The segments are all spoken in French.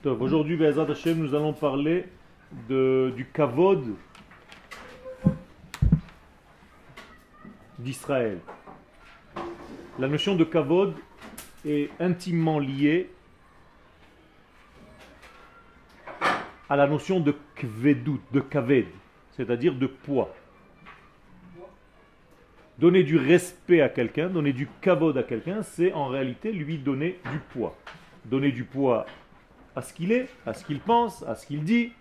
Aujourd'hui, Be'ezrat Hashem, nous allons parler du kavod d'Israël. La notion de kavod est intimement liée à la notion de kvedut, de kaved, c'est-à-dire de poids. Donner du respect à quelqu'un, donner du kavod à quelqu'un, c'est en réalité lui donner du poids. Donner du poids à ce qu'il est, à ce qu'il pense, à ce qu'il dit,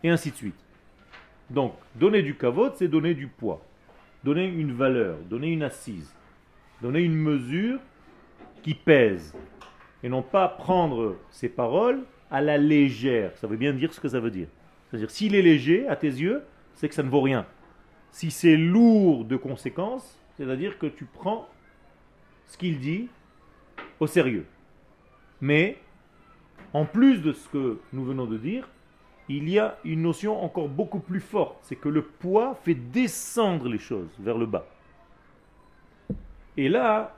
et ainsi de suite. Donc, donner du kavod, c'est donner du poids, donner une valeur, donner une assise, donner une mesure qui pèse, et non pas prendre ses paroles à la légère. Ça veut bien dire ce que ça veut dire. C'est-à-dire, s'il est léger à tes yeux, c'est que ça ne vaut rien. Si c'est lourd de conséquences, c'est-à-dire que tu prends ce qu'il dit au sérieux. Mais, en plus de ce que nous venons de dire, il y a une notion encore beaucoup plus forte, c'est que le poids fait descendre les choses vers le bas. Et là,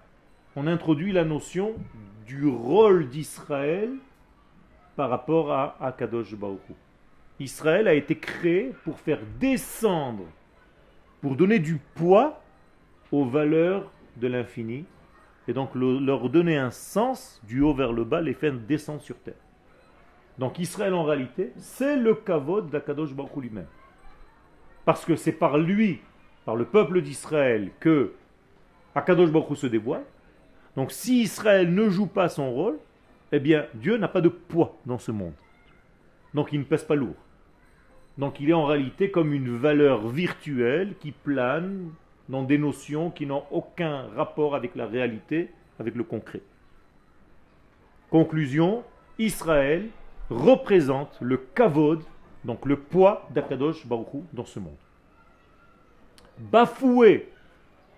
on introduit la notion du rôle d'Israël par rapport à Akadosh Baruch Hu. Israël a été créé pour faire descendre, pour donner du poids aux valeurs de l'infini, et donc leur donner un sens du haut vers le bas, les faire descendre sur terre. Donc Israël en réalité, c'est le kavod d'Akadosh Baruch Hu lui-même. Parce que c'est par lui, par le peuple d'Israël, que Akadosh Baruch Hu se dévoile. Donc si Israël ne joue pas son rôle, eh bien Dieu n'a pas de poids dans ce monde. Donc il ne pèse pas lourd. Donc il est en réalité comme une valeur virtuelle qui plane dans des notions qui n'ont aucun rapport avec la réalité, avec le concret. Conclusion, Israël représente le kavod, donc le poids d'Akadosh Baruch Hu dans ce monde. Bafouer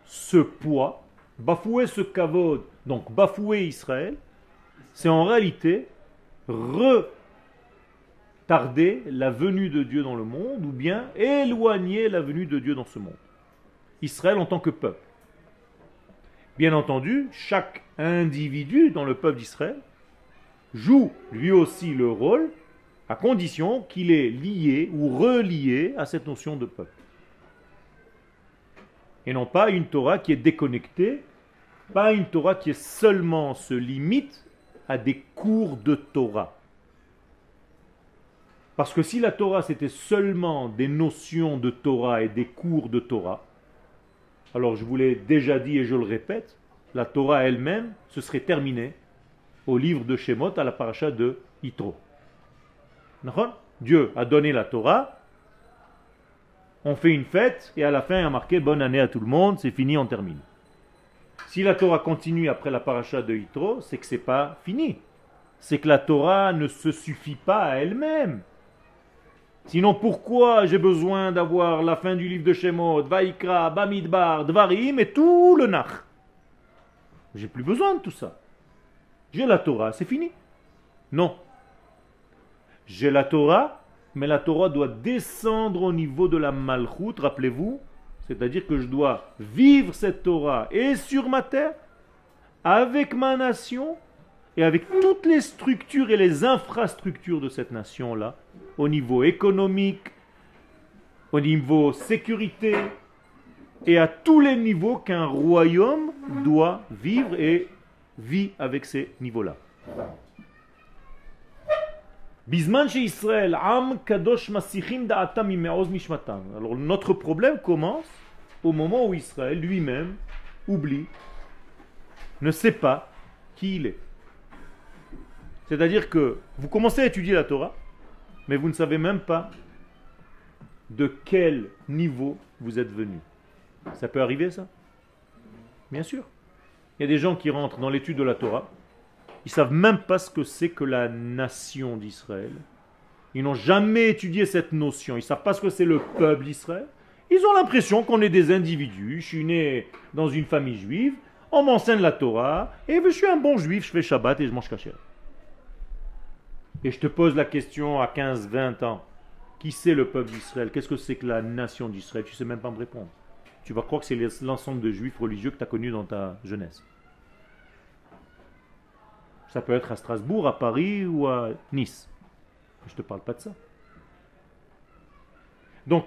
ce poids, bafouer ce kavod, donc bafouer Israël, c'est en réalité retarder la venue de Dieu dans le monde ou bien éloigner la venue de Dieu dans ce monde. Israël en tant que peuple. Bien entendu, chaque individu dans le peuple d'Israël joue lui aussi le rôle à condition qu'il est lié ou relié à cette notion de peuple. Et non pas une Torah qui est déconnectée, pas une Torah qui est seulement se limite à des cours de Torah. Parce que si la Torah c'était seulement des notions de Torah et des cours de Torah, alors je vous l'ai déjà dit et je le répète, la Torah elle-même se serait terminée au livre de Shemot à la paracha de Yitro. Dieu a donné la Torah, on fait une fête et à la fin il y a marqué bonne année à tout le monde, c'est fini, on termine. Si la Torah continue après la paracha de Yitro, c'est que c'est pas fini. C'est que la Torah ne se suffit pas à elle-même. Sinon, pourquoi j'ai besoin d'avoir la fin du livre de Shemot, Vaikra, Bamidbar, Dvarim et tout le Nach? J'ai plus besoin de tout ça. J'ai la Torah, c'est fini. Non. J'ai la Torah, mais la Torah doit descendre au niveau de la Malchut, rappelez-vous. C'est-à-dire que je dois vivre cette Torah et sur ma terre, avec ma nation, et avec toutes les structures et les infrastructures de cette nation-là, au niveau économique, au niveau sécurité, et à tous les niveaux qu'un royaume doit vivre et vit avec ces niveaux-là. Bisman chez Israël, Am Kadosh Masichim Da'atam Imeoz Mishmatam. Alors notre problème commence au moment où Israël lui-même oublie, ne sait pas qui il est. C'est-à-dire que vous commencez à étudier la Torah, mais vous ne savez même pas de quel niveau vous êtes venu. Ça peut arriver ça? Bien sûr. Il y a des gens qui rentrent dans l'étude de la Torah, ils ne savent même pas ce que c'est que la nation d'Israël. Ils n'ont jamais étudié cette notion, ils ne savent pas ce que c'est le peuple d'Israël. Ils ont l'impression qu'on est des individus, je suis né dans une famille juive, on m'enseigne la Torah, et je suis un bon juif, je fais Shabbat et je mange kasher. Et je te pose la question à 15, 20 ans, qui c'est le peuple d'Israël? Qu'est-ce que c'est que la nation d'Israël? Tu ne sais même pas me répondre. Tu vas croire que c'est l'ensemble de juifs religieux que tu as connus dans ta jeunesse. Ça peut être à Strasbourg, à Paris ou à Nice. Je ne te parle pas de ça. Donc,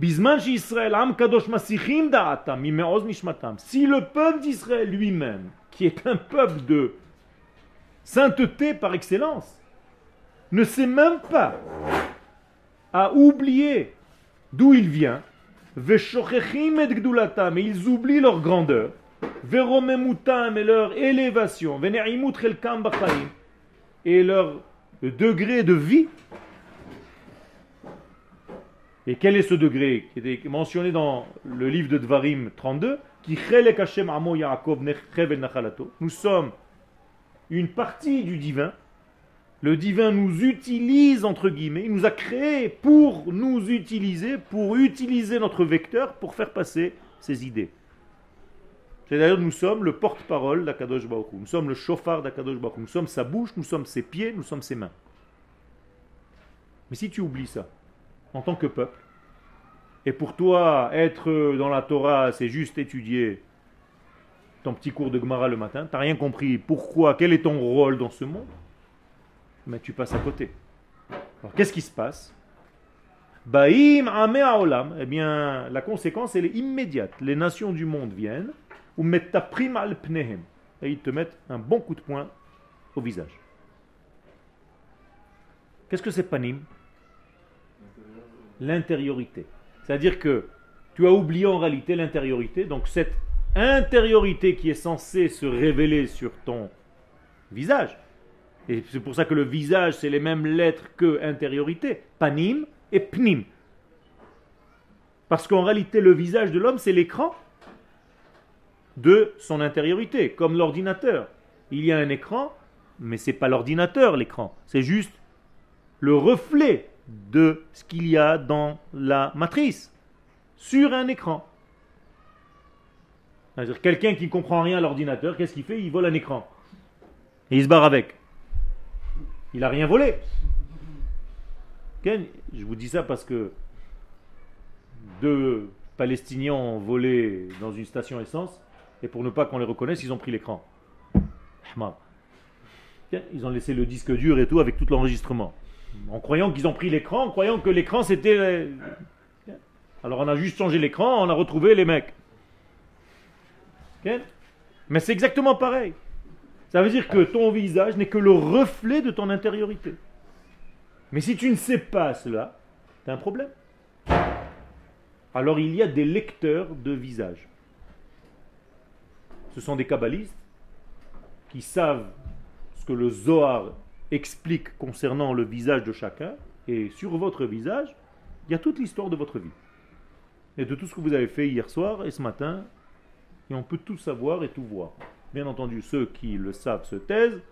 Bisman Israël, Am Kadosh Masichim Da'atam, Mimeoz Nishmatam. Si le peuple d'Israël lui-même, qui est un peuple de sainteté par excellence, ne sait même pas à oublier d'où il vient, Veshochechim et Gdulatam, et ils oublient leur grandeur, Veromemutam et leur élévation, Veneimut Chelkam Bachaim, et leur degré de vie. Et quel est ce degré qui était mentionné dans le livre de Dvarim 32 qui Chelek Hashem Amo Yaakov Nechev Nachalato. Nous sommes une partie du divin. Le divin nous utilise, entre guillemets, il nous a créés pour nous utiliser, pour utiliser notre vecteur pour faire passer ses idées. C'est-à-dire nous sommes le porte-parole d'Akadosh Baruch Hu. Nous sommes le chauffard d'Akadosh Baruch Hu. Nous sommes sa bouche, nous sommes ses pieds, nous sommes ses mains. Mais si tu oublies ça, en tant que peuple, et pour toi, être dans la Torah, c'est juste étudier ton petit cours de Gemara le matin, tu n'as rien compris, pourquoi, quel est ton rôle dans ce monde, mais tu passes à côté. Alors qu'est-ce qui se passe? Baïm ame haolam, eh bien la conséquence elle est immédiate. Les nations du monde viennent, ou metaprim al pnehem, et ils te mettent un bon coup de poing au visage. Qu'est-ce que c'est panim? L'intériorité. C'est-à-dire que tu as oublié en réalité l'intériorité, donc cette intériorité qui est censée se révéler sur ton visage, et c'est pour ça que le visage c'est les mêmes lettres que intériorité, panim et pnim. Parce qu'en réalité le visage de l'homme c'est l'écran de son intériorité, comme l'ordinateur. Il y a un écran, mais ce n'est pas l'ordinateur l'écran, c'est juste le reflet de ce qu'il y a dans la matrice, sur un écran. C'est-à-dire quelqu'un qui ne comprend rien à l'ordinateur, qu'est-ce qu'il fait? Il vole un écran. Et il se barre avec. Il n'a rien volé. Je vous dis ça parce que 2 Palestiniens ont volé dans une station essence, et pour ne pas qu'on les reconnaisse, ils ont pris l'écran. Ils ont laissé le disque dur et tout avec tout l'enregistrement. En croyant qu'ils ont pris l'écran, en croyant que l'écran c'était... Alors on a juste changé l'écran, on a retrouvé les mecs. Okay? Mais c'est exactement pareil. Ça veut dire que ton visage n'est que le reflet de ton intériorité. Mais si tu ne sais pas cela, tu as un problème. Alors il y a des lecteurs de visage. Ce sont des kabbalistes qui savent ce que le Zohar explique concernant le visage de chacun, et sur votre visage, il y a toute l'histoire de votre vie. Et de tout ce que vous avez fait hier soir et ce matin, et on peut tout savoir et tout voir. Bien entendu, ceux qui le savent se taisent,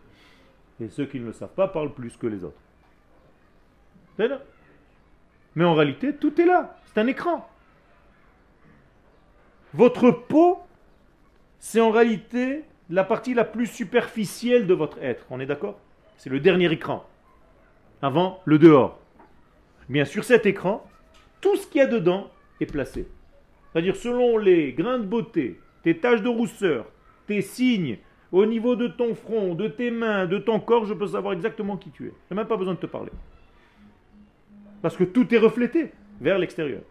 et ceux qui ne le savent pas parlent plus que les autres. C'est là. Mais en réalité, tout est là. C'est un écran. Votre peau, c'est en réalité la partie la plus superficielle de votre être. On est d'accord? C'est le dernier écran. Avant, le dehors. Bien sûr, cet écran, tout ce qu'il y a dedans est placé. C'est-à-dire, selon les grains de beauté, tes taches de rousseur, tes signes, au niveau de ton front, de tes mains, de ton corps, je peux savoir exactement qui tu es. Je n'ai même pas besoin de te parler. Parce que tout est reflété vers l'extérieur.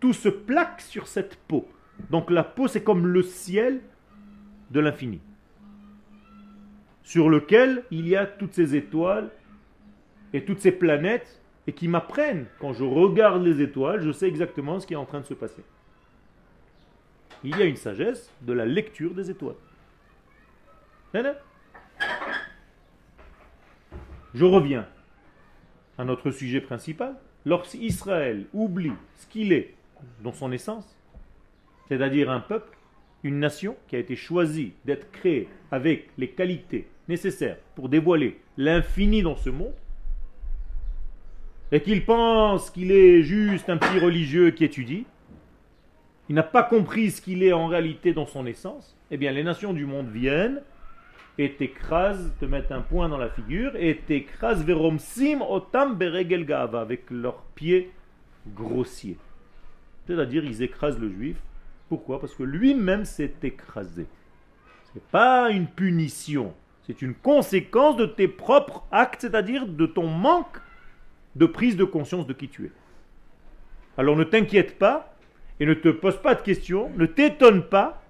Tout se plaque sur cette peau. Donc la peau, c'est comme le ciel de l'infini, sur lequel il y a toutes ces étoiles et toutes ces planètes, et qui m'apprennent, quand je regarde les étoiles, je sais exactement ce qui est en train de se passer. Il y a une sagesse de la lecture des étoiles. Je reviens à notre sujet principal. Lorsqu'Israël oublie ce qu'il est dans son essence, c'est-à-dire un peuple, une nation qui a été choisie d'être créée avec les qualités nécessaires pour dévoiler l'infini dans ce monde, et qu'il pense qu'il est juste un petit religieux qui étudie, il n'a pas compris ce qu'il est en réalité dans son essence, eh bien les nations du monde viennent et t'écrasent, te mettent un point dans la figure, et t'écrasent veromsim otam beregel gava, avec leurs pieds grossiers. C'est-à-dire ils écrasent le juif. Pourquoi? Parce que lui-même s'est écrasé. Ce n'est pas une punition, C'est une conséquence de tes propres actes, c'est-à-dire de ton manque de prise de conscience de qui tu es. Alors ne t'inquiète pas et ne te pose pas de questions, ne t'étonne pas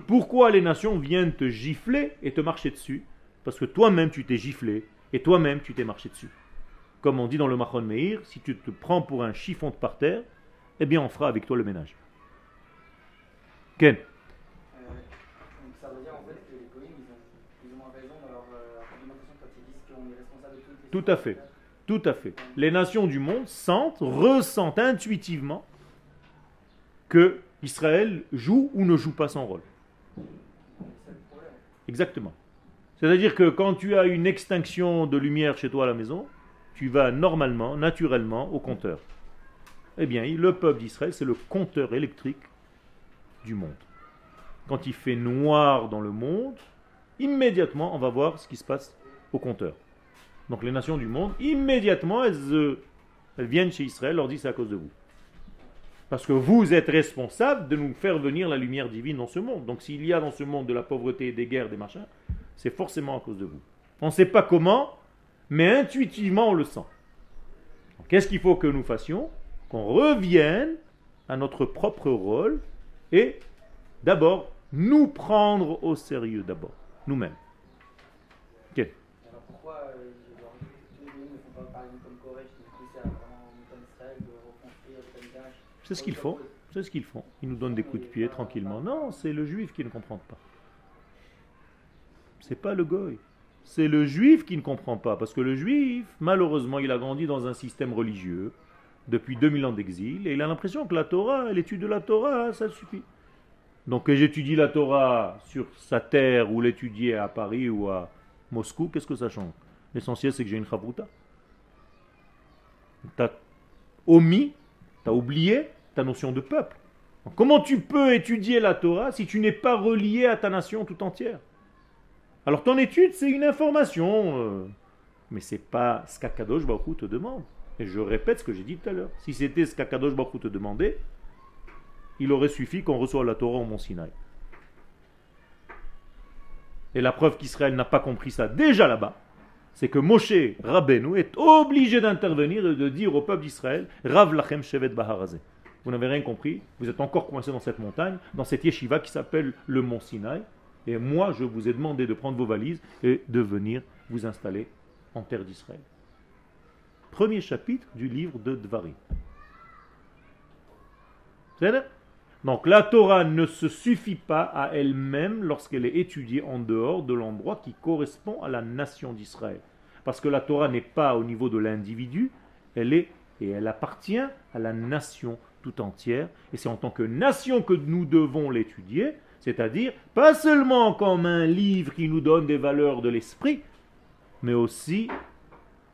pourquoi les nations viennent te gifler et te marcher dessus. Parce que toi-même tu t'es giflé et toi-même tu t'es marché dessus. Comme on dit dans le Machon Meir, si tu te prends pour un chiffon de par terre, eh bien on fera avec toi le ménage. Ken? Donc ça veut dire en fait que les goïms, ils ont raison dans leur argumentation quand ils disent qu'on est responsable de toutes les Tout à fait. Tout à fait. Les nations du monde ressentent intuitivement que Israël joue ou ne joue pas son rôle. Exactement. C'est-à-dire que quand tu as une extinction de lumière chez toi à la maison, tu vas normalement, naturellement, au compteur. Eh bien, le peuple d'Israël, c'est le compteur électrique du monde. Quand il fait noir dans le monde, immédiatement, on va voir ce qui se passe au compteur. Donc les nations du monde, immédiatement, elles viennent chez Israël, leur disent c'est à cause de vous. Parce que vous êtes responsables de nous faire venir la lumière divine dans ce monde. Donc s'il y a dans ce monde de la pauvreté, des guerres, des machins, c'est forcément à cause de vous. On ne sait pas comment, mais intuitivement on le sent. Qu'est-ce qu'il faut que nous fassions? Qu'on revienne à notre propre rôle et d'abord nous prendre au sérieux d'abord, nous-mêmes. Ok. Alors pourquoi tous les goïms ne font pas par exemple comme Corée qui poussait à vraiment comme Israël de reconstruire le Tamizage? C'est ce qu'ils font. C'est ce qu'ils font. Ils nous donnent des coups de pied tranquillement. Non, c'est le juif qui ne comprend pas. C'est pas le goy. C'est le juif qui ne comprend pas. Parce que le juif, malheureusement, il a grandi dans un système religieux depuis 2000 ans d'exil et il a l'impression que la Torah, l'étude de la Torah, ça suffit. Donc que j'étudie la Torah sur sa terre ou l'étudier à Paris ou à Moscou, qu'est-ce que ça change? L'essentiel, c'est que j'ai une chavruta. Tu as omis, tu as oublié ta notion de peuple. Donc, comment tu peux étudier la Torah si tu n'es pas relié à ta nation tout entière? Alors ton étude, c'est une information, mais ce n'est pas ce qu'Akadosh Baruch Hu te demande. Et je répète ce que j'ai dit tout à l'heure. Si c'était ce qu'Akadosh Baruch Hu te demandait, il aurait suffi qu'on reçoive la Torah au Mont Sinaï. Et la preuve qu'Israël n'a pas compris ça déjà là-bas, c'est que Moshe Rabbeinu est obligé d'intervenir et de dire au peuple d'Israël, Rav Lachem Shevet Baharazé. Vous n'avez rien compris, vous êtes encore coincé dans cette montagne, dans cette yeshiva qui s'appelle le Mont Sinaï. Et moi, je vous ai demandé de prendre vos valises et de venir vous installer en terre d'Israël. Premier chapitre du livre de Dvarim. C'est-à-dire? Donc la Torah ne se suffit pas à elle-même lorsqu'elle est étudiée en dehors de l'endroit qui correspond à la nation d'Israël. Parce que la Torah n'est pas au niveau de l'individu, elle appartient à la nation tout entière. Et c'est en tant que nation que nous devons l'étudier, c'est-à-dire pas seulement comme un livre qui nous donne des valeurs de l'esprit, mais aussi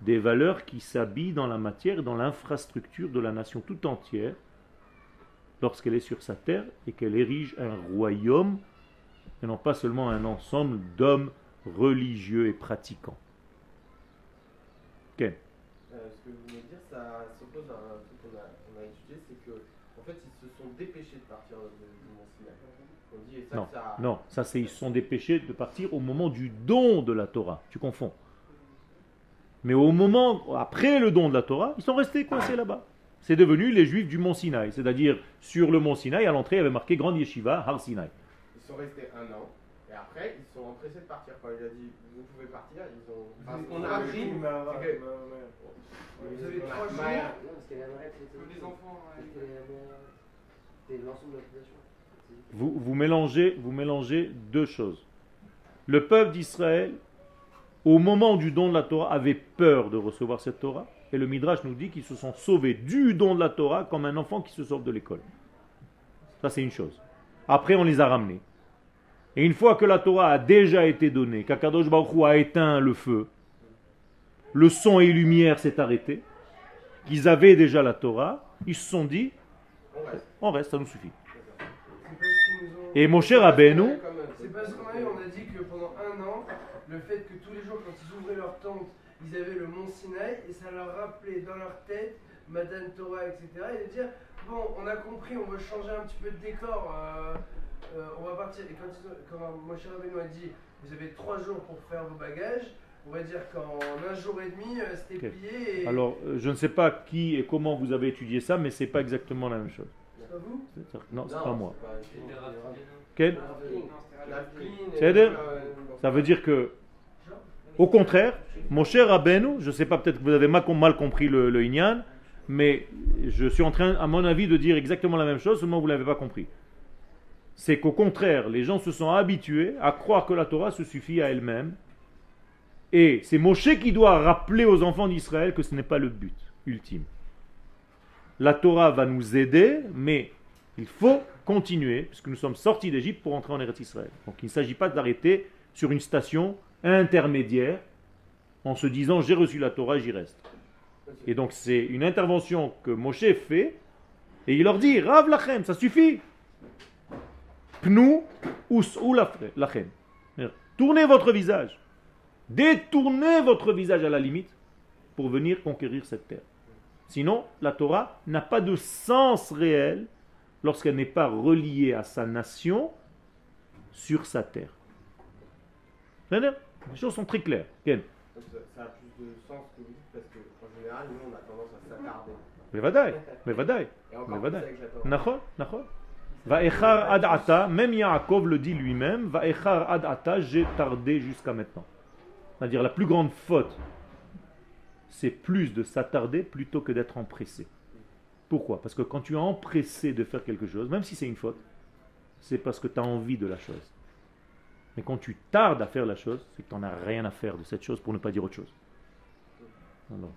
des valeurs qui s'habillent dans la matière, dans l'infrastructure de la nation tout entière, lorsqu'elle est sur sa terre et qu'elle érige un royaume, et non pas seulement un ensemble d'hommes religieux et pratiquants. Okay. Ce que vous venez de dire, ça s'oppose à un truc qu'on a étudié, c'est que en fait ils se sont dépêchés de partir du Mont Sinaï. On dit, et ça, Non, ils se sont dépêchés de partir au moment du don de la Torah. Tu confonds. Mais au moment, après le don de la Torah, ils sont restés coincés là-bas. C'est devenu les Juifs du Mont Sinaï. C'est-à-dire, sur le Mont Sinaï, à l'entrée, il y avait marqué Grande Yeshiva, Har Sinaï. Ils sont restés un an, et après, ils sont empressés de partir. Quand il a dit, vous pouvez partir, ils ont... Enfin, on a appris, vous avez 3 jours. Parce qu'elle aimerait Que les enfants. C'était l'ensemble de la population. Vous mélangez deux choses. Le peuple d'Israël, au moment du don de la Torah, avait peur de recevoir cette Torah. Et le Midrash nous dit qu'ils se sont sauvés du don de la Torah comme un enfant qui se sauve de l'école. Ça, c'est une chose. Après, on les a ramenés. Et une fois que la Torah a déjà été donnée, qu'Akadosh Baruch Hu a éteint le feu, le son et lumière s'est arrêté, qu'ils avaient déjà la Torah, ils se sont dit, on reste, ça nous suffit. Et Moshe Rabbeinu, C'est parce qu'on a dit que pendant un an, le fait que tous les jours, quand ils ouvraient leur tente, ils avaient le Mont Sinaï et ça leur rappelait dans leur tête Matan Torah, etc. Et de dire, bon, on a compris, on veut changer un petit peu de décor, on va partir. Et quand Moshe Rabbeinu a dit, vous avez 3 jours pour faire vos bagages. On va dire qu'en un jour et demi, c'était Ok. plié. Et... Alors, je ne sais pas qui et comment vous avez étudié ça, mais c'est pas exactement la même chose. C'est pas vous? Non, c'est pas moi. c'est pas- Quel c'est C'est-à-dire, ça veut dire que, au contraire, mon cher Rabbeinu, je ne sais pas, peut-être que vous avez mal compris le Inyan, mais je suis en train, à mon avis, de dire exactement la même chose, seulement vous ne l'avez pas compris. C'est qu'au contraire, les gens se sont habitués à croire que la Torah se suffit à elle-même, et c'est Moshe qui doit rappeler aux enfants d'Israël que ce n'est pas le but ultime. La Torah va nous aider, mais il faut continuer, puisque nous sommes sortis d'Égypte pour entrer en Eretz Israël. Donc il ne s'agit pas d'arrêter sur une station intermédiaire en se disant j'ai reçu la Torah, j'y reste. Et donc c'est une intervention que Moshe fait, et il leur dit Rav lachem, ça suffit. Pnou ou lachem. Tournez votre visage. Détournez votre visage à la limite pour venir conquérir cette terre. Sinon, la Torah n'a pas de sens réel lorsqu'elle n'est pas reliée à sa nation sur sa terre. Les choses sont très claires. Quel? Ça a plus de sens que vous dites parce qu'en général, nous, on a tendance à s'attarder. Mais vadaï, mais vadaï. Et encore Mais plus vadaï. avec la Torah. Nachon, nachon. Va'echar ad ata, même Yaakov le dit lui-même, Va'echar ad ata, j'ai tardé jusqu'à maintenant. C'est-à-dire la plus grande faute, c'est plus de s'attarder plutôt que d'être empressé. Pourquoi? Parce que quand tu es empressé de faire quelque chose, même si c'est une faute, c'est parce que tu as envie de la chose. Mais quand tu tardes à faire la chose, c'est que tu n'en as rien à faire de cette chose pour ne pas dire autre chose. Alors,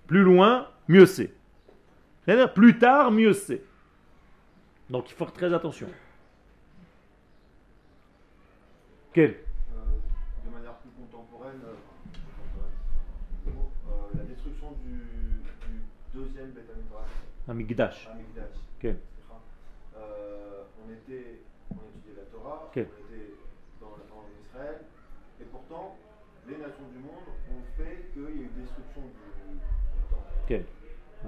plus loin, mieux c'est. C'est-à-dire plus tard, mieux c'est. Donc il faut faire très attention. Quel? De manière plus contemporaine, la destruction du deuxième Beth Amikdash, Amigdash. Quel? on étudiait la Torah, Ok. on était en Israël, et pourtant, les nations du monde ont fait qu'il y a eu destruction du temple. Quel?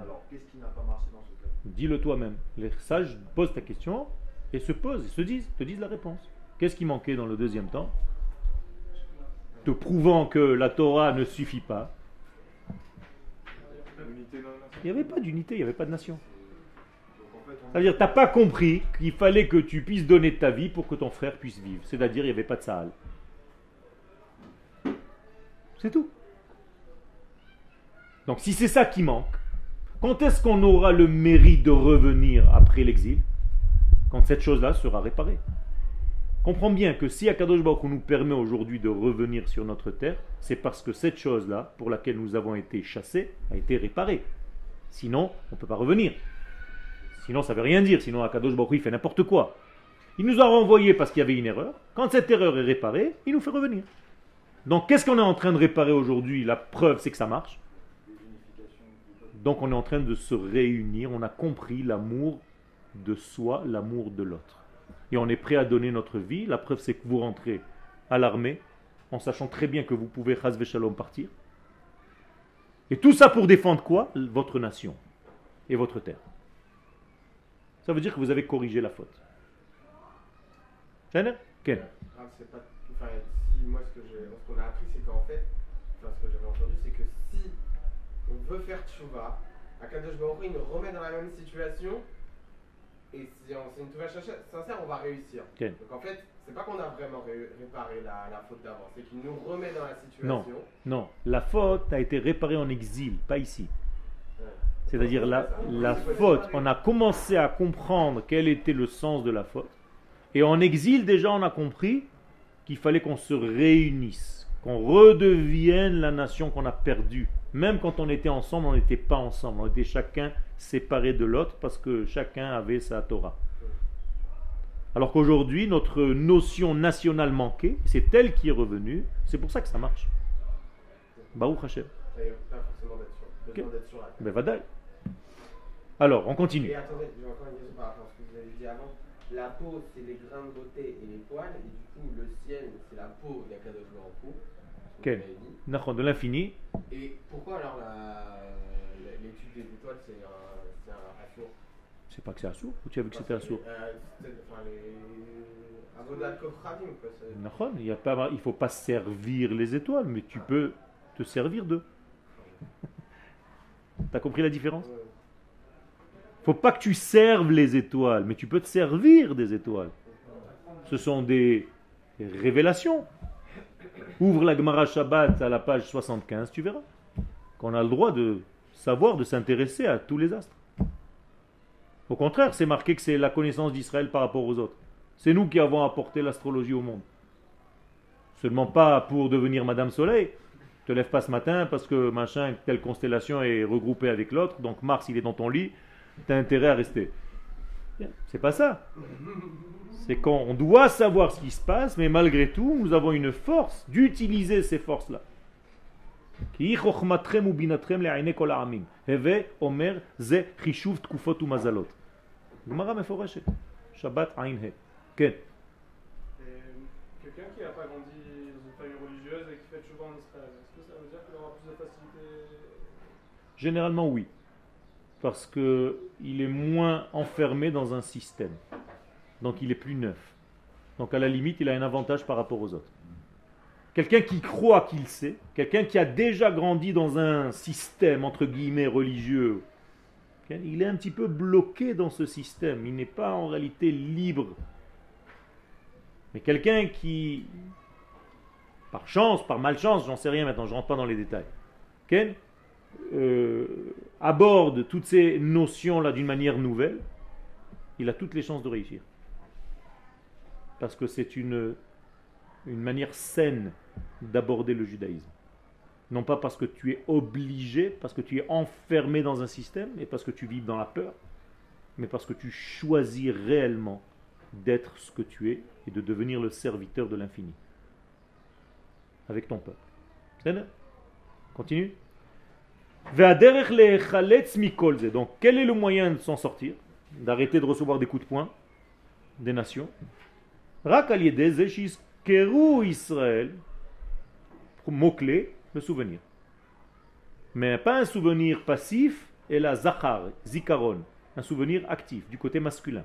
Alors, qu'est-ce qui n'a pas marché dans ce cas? Dis-le toi-même. Les sages posent ta question et se posent, et te disent la réponse. Qu'est-ce qui manquait dans le deuxième temps? Te prouvant que la Torah ne suffit pas. L'unité dans la nation. Il n'y avait pas d'unité, il n'y avait pas de nation. Donc, en fait, on C'est-à-dire, tu n'as pas compris qu'il fallait que tu puisses donner ta vie pour que ton frère puisse vivre. C'est-à-dire, il n'y avait pas de Sahal. C'est tout. Donc, si c'est ça qui manque, quand est-ce qu'on aura le mérite de revenir après l'exil? Quand cette chose-là sera réparée. Comprends bien que si Akadosh Baruch Hu nous permet aujourd'hui de revenir sur notre terre, c'est parce que cette chose-là, pour laquelle nous avons été chassés, a été réparée. Sinon, on ne peut pas revenir. Sinon, ça ne veut rien dire. Sinon, Akadosh Baruch Hu il fait n'importe quoi. Il nous a renvoyés parce qu'il y avait une erreur. Quand cette erreur est réparée, il nous fait revenir. Donc, qu'est-ce qu'on est en train de réparer aujourd'hui? La preuve, c'est que ça marche. Donc, on est en train de se réunir. On a compris l'amour de soi, l'amour de l'autre. Et on est prêt à donner notre vie. La preuve, c'est que vous rentrez à l'armée en sachant très bien que vous pouvez, chas v'shalom, partir. Et tout ça pour défendre quoi? Votre nation et votre terre. Ça veut dire que vous avez corrigé la faute. Ken? Ah, c'est pas, enfin, si moi ce qu'on a appris, c'est qu'en fait, enfin, ce que j'avais entendu, c'est que si on veut faire tchouva, Akadosh Baruch Hu, il nous remet dans la même situation, et si c'est une tchouva sincère, on va réussir. Okay. Donc en fait, c'est pas qu'on a vraiment réparé la faute d'avant, c'est qu'il nous remet dans la situation. Non, la faute a été réparée en exil, pas ici. Ouais. C'est-à-dire la faute, on a commencé à comprendre quel était le sens de la faute. Et en exil, déjà, on a compris qu'il fallait qu'on se réunisse, qu'on redevienne la nation qu'on a perdue. Même quand on était ensemble, on n'était pas ensemble. On était chacun séparé de l'autre parce que chacun avait sa Torah. Alors qu'aujourd'hui, notre notion nationale manquait, c'est elle qui est revenue. C'est pour ça que ça marche. Baruch Hashem. Ça y est, pas forcément besoin d'être sur la Ben vadaï. Alors, on continue. Et attendez, j'ai encore une question par rapport à ce que vous avez dit avant. La peau, c'est les grains de beauté et les poils, et du coup, le ciel, c'est la peau d'Akadosh Baruch Hu. Quel? De l'infini. Et pourquoi alors l'étude des étoiles, c'est un ratio? C'est pas que c'est assourd. Ou tu as vu que c'était assourd? Avant Avodat Kofravim, quoi. Il ne faut pas servir les étoiles, mais tu peux te servir d'eux. T'as compris la différence? Faut pas que tu serves les étoiles, mais tu peux te servir des étoiles. Ce sont des révélations. Ouvre la Gemara Shabbat à la page 75, tu verras qu'on a le droit de savoir, de s'intéresser à tous les astres. Au contraire, c'est marqué que c'est la connaissance d'Israël par rapport aux autres. C'est nous qui avons apporté l'astrologie au monde. Seulement pas pour devenir Madame Soleil. Te lève pas ce matin parce que machin, telle constellation est regroupée avec l'autre, donc Mars il est dans ton lit, tu as intérêt à rester. C'est pas ça. C'est quand on doit savoir ce qui se passe, mais malgré tout, nous avons une force d'utiliser ces forces-là. Gemara meforeshet. Shabbat Ain He. Ken. Quelqu'un qui n'a pas grandi dans une famille religieuse et qui fait tchouva en Israël, est-ce que ça veut dire qu'il aura plus de facilité? Généralement oui. Parce qu'il est moins enfermé dans un système. Donc il est plus neuf. Donc à la limite, il a un avantage par rapport aux autres. Quelqu'un qui croit qu'il sait, quelqu'un qui a déjà grandi dans un système, entre guillemets, religieux, il est un petit peu bloqué dans ce système. Il n'est pas en réalité libre. Mais quelqu'un qui, par chance, par malchance, j'en sais rien maintenant, je ne rentre pas dans les détails, aborde toutes ces notions-là d'une manière nouvelle, il a toutes les chances de réussir. Parce que c'est une manière saine d'aborder le judaïsme. Non pas parce que tu es obligé, parce que tu es enfermé dans un système, et parce que tu vis dans la peur, mais parce que tu choisis réellement d'être ce que tu es et de devenir le serviteur de l'infini. Avec ton peuple. C'est ça? Continue. Donc, quel est le moyen de s'en sortir? D'arrêter de recevoir des coups de poing des nations. Israël. Mot-clé, le souvenir. Mais pas un souvenir passif, et la zachar, zikaron, un souvenir actif, du côté masculin.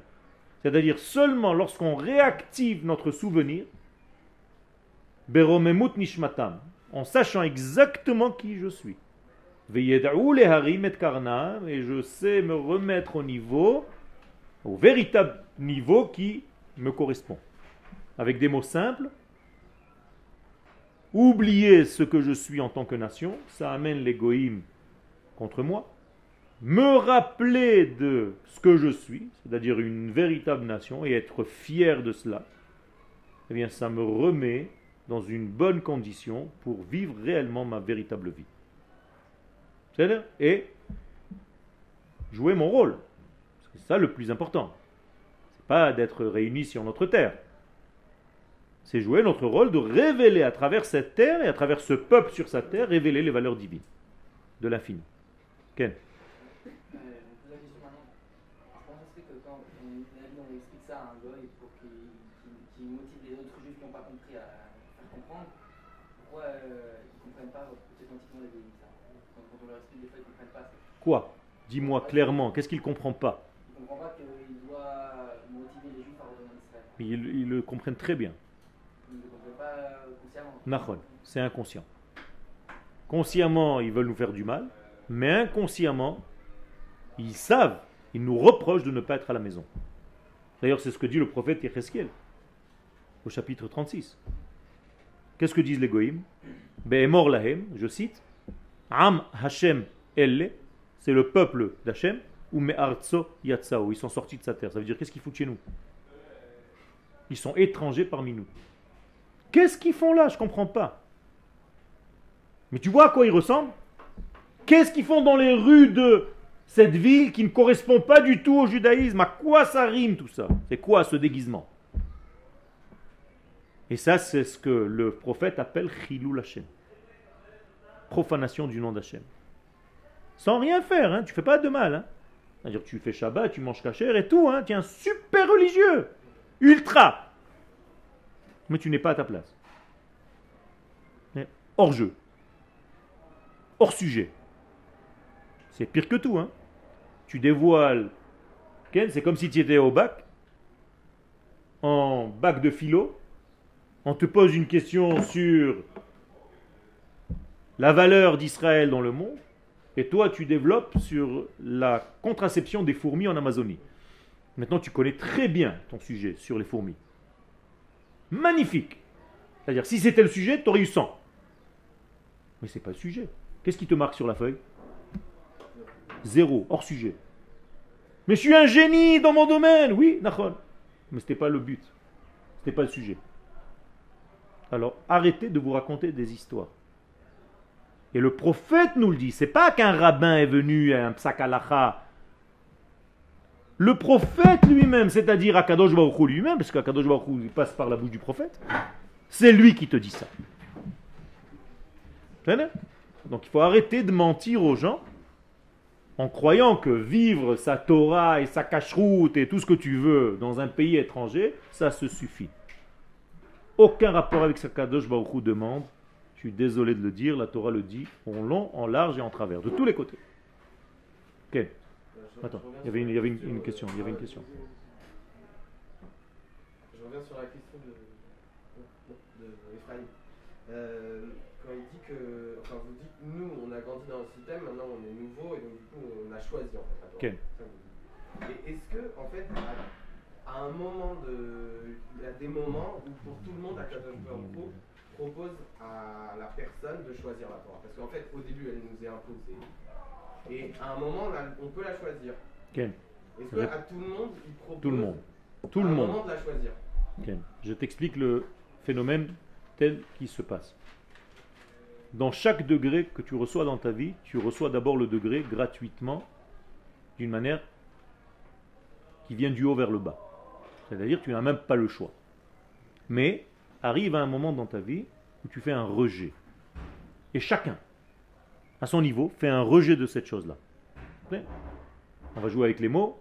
C'est-à-dire seulement lorsqu'on réactive notre souvenir, beromemut nishmatam, en sachant exactement qui je suis. Veyed'u leharim et karnam, et je sais me remettre au véritable niveau qui me correspond. Avec des mots simples, oublier ce que je suis en tant que nation, ça amène l'égoïme contre moi. Me rappeler de ce que je suis, c'est-à-dire une véritable nation, et être fier de cela, eh bien ça me remet dans une bonne condition pour vivre réellement ma véritable vie. C'est-à-dire, et jouer mon rôle. C'est ça le plus important. C'est pas d'être réunis sur notre terre. C'est jouer notre rôle de révéler à travers cette terre et à travers ce peuple sur sa terre, révéler les valeurs divines de l'infini. Ken. On pose la question maintenant. Comment ça se fait que quand on explique ça à un goy pour qu'il motive les autres juifs qui n'ont pas compris à faire comprendre, pourquoi ils ne comprennent pas, peut-être quand ils ont dit ça, quand on leur explique des fois ils ne comprennent pas. Quoi? Dis-moi clairement, qu'est-ce qu'il ne comprend pas? Il ne comprend pas qu'il doit motiver les juifs à retourner en Israël. Ils le comprennent très bien. Ils ne le comprennent pas consciemment. Nahon, c'est inconscient. Consciemment, ils veulent nous faire du mal, mais inconsciemment, ils savent, ils nous reprochent de ne pas être à la maison. D'ailleurs, c'est ce que dit le prophète Yecheskel au chapitre 36. Qu'est-ce que disent les goïms? Be'emor lahem, je cite, Am Hashem elle, c'est le peuple d'Hachem, ou me'artso yatsao, ils sont sortis de sa terre. Ça veut dire, qu'est-ce qu'ils foutent chez nous? Ils sont étrangers parmi nous. Qu'est-ce qu'ils font là? Je ne comprends pas. Mais tu vois à quoi ils ressemblent? Qu'est-ce qu'ils font dans les rues de cette ville qui ne correspond pas du tout au judaïsme? À quoi ça rime tout ça? C'est quoi ce déguisement? Et ça, c'est ce que le prophète appelle Chilul Hashem. Profanation du nom d'Hachem. Sans rien faire, hein? Tu ne fais pas de mal. Hein? C'est-à-dire que tu fais Shabbat, tu manges kasher et tout. Hein? Tu es un super religieux. Ultra. Mais tu n'es pas à ta place. Hors jeu. Hors sujet. C'est pire que tout. Hein? Tu dévoiles. C'est comme si tu étais au bac. en bac de philo, on te pose une question sur la valeur d'Israël dans le monde, et toi tu développes sur la contraception des fourmis en Amazonie. Maintenant tu connais très bien ton sujet sur les fourmis. Magnifique. C'est-à-dire si c'était le sujet, tu aurais eu 100. Mais c'est pas le sujet. Qu'est-ce qui te marque sur la feuille? 0, hors sujet. Mais je suis un génie dans mon domaine. Oui, d'accord. Mais ce n'était pas le but. Ce n'était pas le sujet. Alors, arrêtez de vous raconter des histoires. Et le prophète nous le dit. C'est pas qu'un rabbin est venu à un psak halacha. Le prophète lui-même, c'est-à-dire Akadosh Baruch Hu lui-même, parce qu'Akadosh Baruch Hu passe par la bouche du prophète, c'est lui qui te dit ça. Donc il faut arrêter de mentir aux gens en croyant que vivre sa Torah et sa cacheroute et tout ce que tu veux dans un pays étranger, ça se suffit. Aucun rapport avec ce qu'Akadosh Baruch Hu demande. Je suis désolé de le dire, la Torah le dit en long, en large et en travers, de tous les côtés. Ok. Attends, il y avait une question. Il y avait une question. Je reviens sur la question de Ephraim. Quand il dit que, enfin vous dites, nous on a grandi dans le système, maintenant on est nouveau et donc du coup on a choisi en fait. Okay. Et est-ce que en fait à un moment il y a des moments où pour tout le monde Akadosh Baruch Hu propose à la personne de choisir la Torah, parce qu'en fait au début elle nous est imposée et à un moment on peut la choisir. Okay. Est-ce qu'à tout le monde il propose tout le monde. à un moment de la choisir? Okay. Je t'explique le phénomène tel qu'il se passe. Dans chaque degré que tu reçois dans ta vie, tu reçois d'abord le degré gratuitement, d'une manière qui vient du haut vers le bas. C'est-à-dire que tu n'as même pas le choix. Mais arrive à un moment dans ta vie où tu fais un rejet. Et chacun, à son niveau, fait un rejet de cette chose-là. On va jouer avec les mots.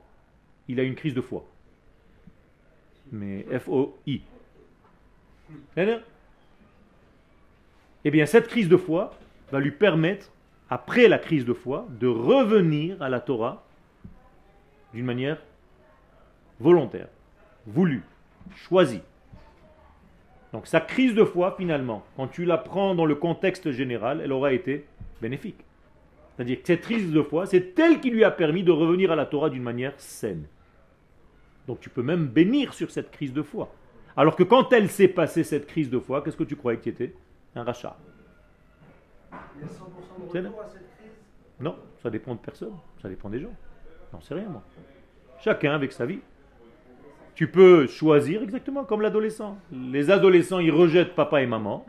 Il a une crise de foi. Mais F-O-I. Eh bien, cette crise de foi va lui permettre, après la crise de foi, de revenir à la Torah d'une manière volontaire, voulue, choisie. Donc sa crise de foi, finalement, quand tu la prends dans le contexte général, elle aura été bénéfique. C'est-à-dire que cette crise de foi, c'est elle qui lui a permis de revenir à la Torah d'une manière saine. Donc tu peux même bénir sur cette crise de foi. Alors que quand elle s'est passée, cette crise de foi, qu'est-ce que tu croyais que tu étais? Un rachat. Il y a 100% de retour à cette crise? Non, ça dépend de personne, ça dépend des gens. J'en sais rien, moi. Chacun avec sa vie. Tu peux choisir exactement comme l'adolescent. Les adolescents, ils rejettent papa et maman,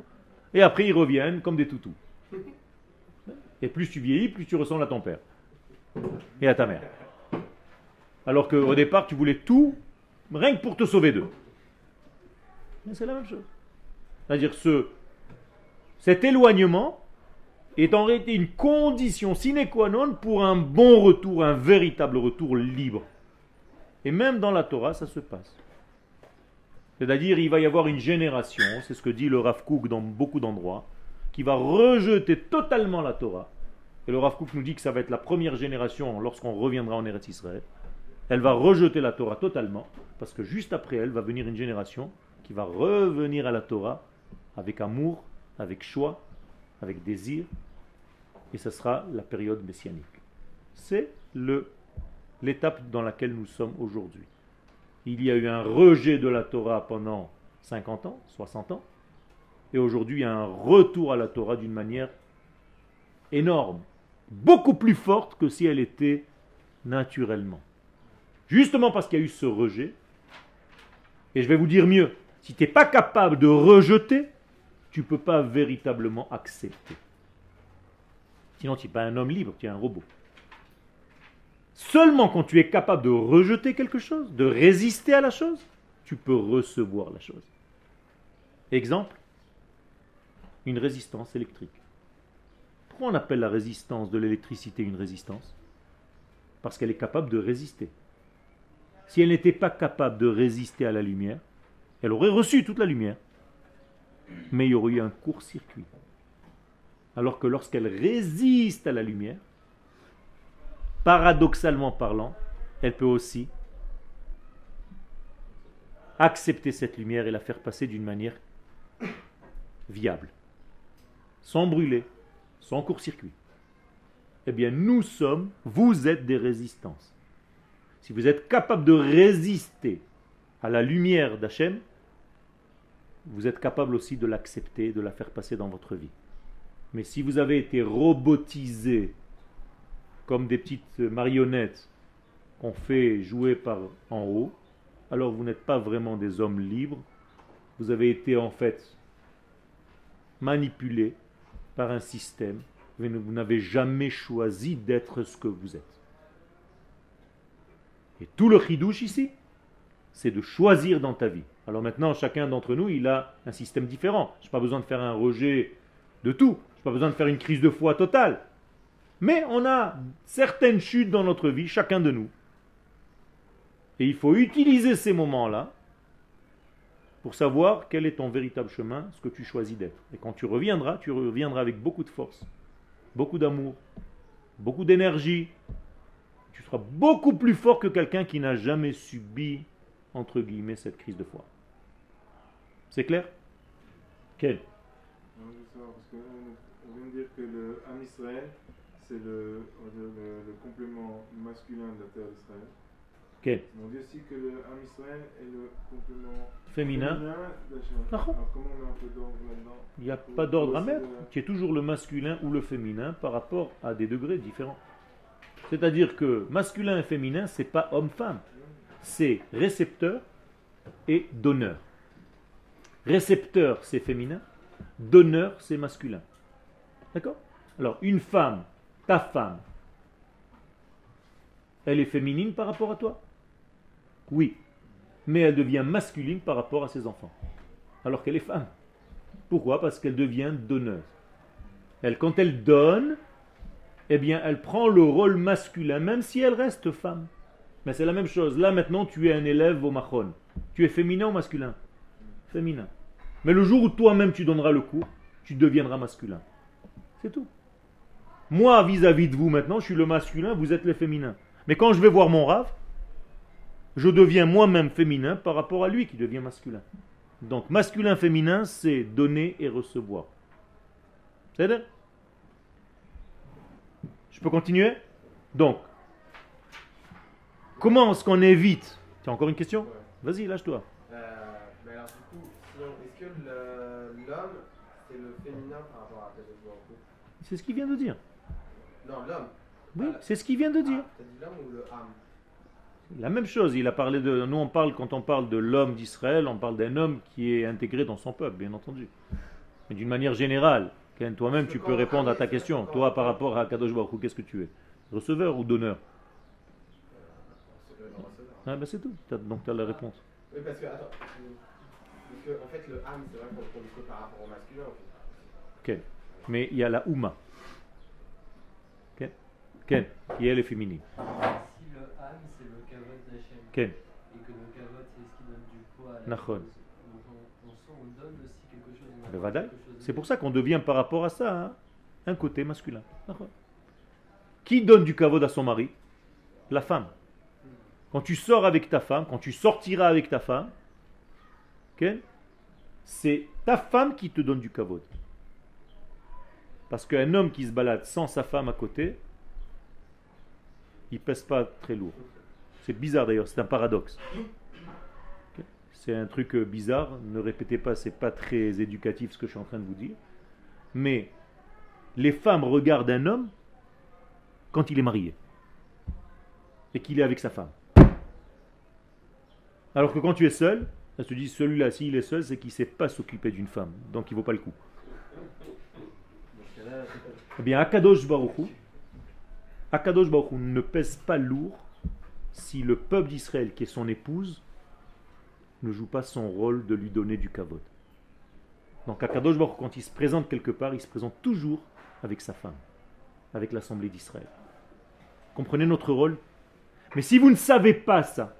et après ils reviennent comme des toutous. Et plus tu vieillis, plus tu ressembles à ton père et à ta mère. Alors qu'au départ, tu voulais tout, rien que pour te sauver d'eux. Mais c'est la même chose. C'est-à-dire cet éloignement est en réalité une condition sine qua non pour un bon retour, un véritable retour libre. Et même dans la Torah, ça se passe. C'est-à-dire, il va y avoir une génération, c'est ce que dit le Rav Kook dans beaucoup d'endroits, qui va rejeter totalement la Torah. Et le Rav Kook nous dit que ça va être la première génération lorsqu'on reviendra en Eretz Israël. Elle va rejeter la Torah totalement, parce que juste après elle va venir une génération qui va revenir à la Torah avec amour, avec choix, avec désir, et ce sera la période messianique. C'est l'étape dans laquelle nous sommes aujourd'hui. Il y a eu un rejet de la Torah pendant 50 ans, 60 ans, et aujourd'hui il y a un retour à la Torah d'une manière énorme, beaucoup plus forte que si elle était naturellement. Justement parce qu'il y a eu ce rejet, et je vais vous dire mieux, si tu n'es pas capable de rejeter, tu ne peux pas véritablement accepter. Sinon tu n'es pas un homme libre, tu es un robot. Seulement quand tu es capable de rejeter quelque chose, de résister à la chose, tu peux recevoir la chose. Exemple, une résistance électrique. Pourquoi on appelle la résistance de l'électricité une résistance? Parce qu'elle est capable de résister. Si elle n'était pas capable de résister à la lumière, elle aurait reçu toute la lumière, mais il y aurait eu un court-circuit. Alors que lorsqu'elle résiste à la lumière, paradoxalement parlant, elle peut aussi accepter cette lumière et la faire passer d'une manière viable, sans brûler, sans court-circuit. Eh bien, vous êtes des résistances. Si vous êtes capable de résister à la lumière d'Hachem, vous êtes capable aussi de l'accepter, de la faire passer dans votre vie. Mais si vous avez été robotisé comme des petites marionnettes qu'on fait jouer par en haut, alors vous n'êtes pas vraiment des hommes libres. Vous avez été en fait manipulé par un système. Vous n'avez jamais choisi d'être ce que vous êtes. Et tout le chidouche ici, c'est de choisir dans ta vie. Alors maintenant, chacun d'entre nous, il a un système différent. Je n'ai pas besoin de faire un rejet de tout. Je n'ai pas besoin de faire une crise de foi totale. Mais on a certaines chutes dans notre vie, chacun de nous. Et il faut utiliser ces moments-là pour savoir quel est ton véritable chemin, ce que tu choisis d'être. Et quand tu reviendras avec beaucoup de force, beaucoup d'amour, beaucoup d'énergie. Tu seras beaucoup plus fort que quelqu'un qui n'a jamais subi, entre guillemets, cette crise de foi. C'est clair? Quel? On veut savoir, parce qu'on vient de dire que le Ham Israël, c'est le complément masculin de la terre d'Israël. Quel? On dit aussi que le Ham Israël est le complément Féminin. d'Hachem. Ah. Alors comment on met un peu d'ordre là-dedans? Il n'y a pas d'ordre à mettre. Tu es toujours le masculin ou le féminin par rapport à des degrés différents. C'est-à-dire que masculin et féminin, c'est pas homme-femme. C'est récepteur et donneur. Récepteur, c'est féminin. Donneur, c'est masculin. D'accord? Alors, une femme, ta femme, elle est féminine par rapport à toi? Oui. Mais elle devient masculine par rapport à ses enfants. Alors qu'elle est femme. Pourquoi? Parce qu'elle devient donneuse. Elle, quand elle donne, eh bien, elle prend le rôle masculin, même si elle reste femme. Mais c'est la même chose. Là, maintenant, tu es un élève au Machon. Tu es féminin ou masculin? Féminin. Mais le jour où toi-même tu donneras le cours, tu deviendras masculin. C'est tout. Moi, vis-à-vis de vous maintenant, je suis le masculin, vous êtes le féminin. Mais quand je vais voir mon Rav, je deviens moi-même féminin par rapport à lui qui devient masculin. Donc, masculin-féminin, c'est donner et recevoir. C'est-à-dire? Je peux continuer? Donc, comment est-ce qu'on évite? Tu as encore une question? Vas-y, lâche-toi. Mais alors du coup, est-ce que l'homme, c'est le féminin par rapport à Kadosh Baruch Hu? C'est ce qu'il vient de dire. Non, l'homme. Oui, c'est ce qu'il vient de dire. T'as dit l'homme ou le âme? La même chose, il a parlé de... Nous, quand on parle de l'homme d'Israël, on parle d'un homme qui est intégré dans son peuple, bien entendu. Mais d'une manière générale, toi-même, tu peux répondre à ta question. Toi, par rapport à Kadosh Baruch Hu, qu'est-ce que tu es? Receveur ou donneur? Le receveur. Ah ben c'est tout. Donc tu as la réponse. Oui, parce que, attends. Parce que, en fait, le âme, c'est vrai qu'on le compte que par rapport au masculin. En fait. Ok. Mais il y a la Ouma. Ok. Ken, qui elle est féminine. Si le âme c'est le kavod d'Hachem Ken. et que le kavod c'est ce qui donne du poids à la Nachon. chose, donc on donne aussi quelque chose. Ben, vadaï. C'est pour ça qu'on devient par rapport à ça un côté masculin. Nachon. Qui donne du kavod à son mari? La femme. Quand tu sors avec ta femme, quand tu sortiras avec ta femme, okay, c'est ta femme qui te donne du kavod. Parce qu'un homme qui se balade sans sa femme à côté, il pèse pas très lourd. C'est bizarre d'ailleurs, c'est un paradoxe. Okay. C'est un truc bizarre, ne répétez pas, c'est pas très éducatif ce que je suis en train de vous dire. Mais les femmes regardent un homme quand il est marié et qu'il est avec sa femme. Alors que quand tu es seul, elle se dit celui-là, s'il est seul, c'est qu'il ne sait pas s'occuper d'une femme, donc il ne vaut pas le coup. Eh bien, Akadosh Baruch Hu ne pèse pas lourd si le peuple d'Israël, qui est son épouse, ne joue pas son rôle de lui donner du kavod. Donc Akadosh Baruch Hu, quand il se présente quelque part, il se présente toujours avec sa femme, avec l'Assemblée d'Israël. Comprenez notre rôle? Mais si vous ne savez pas ça,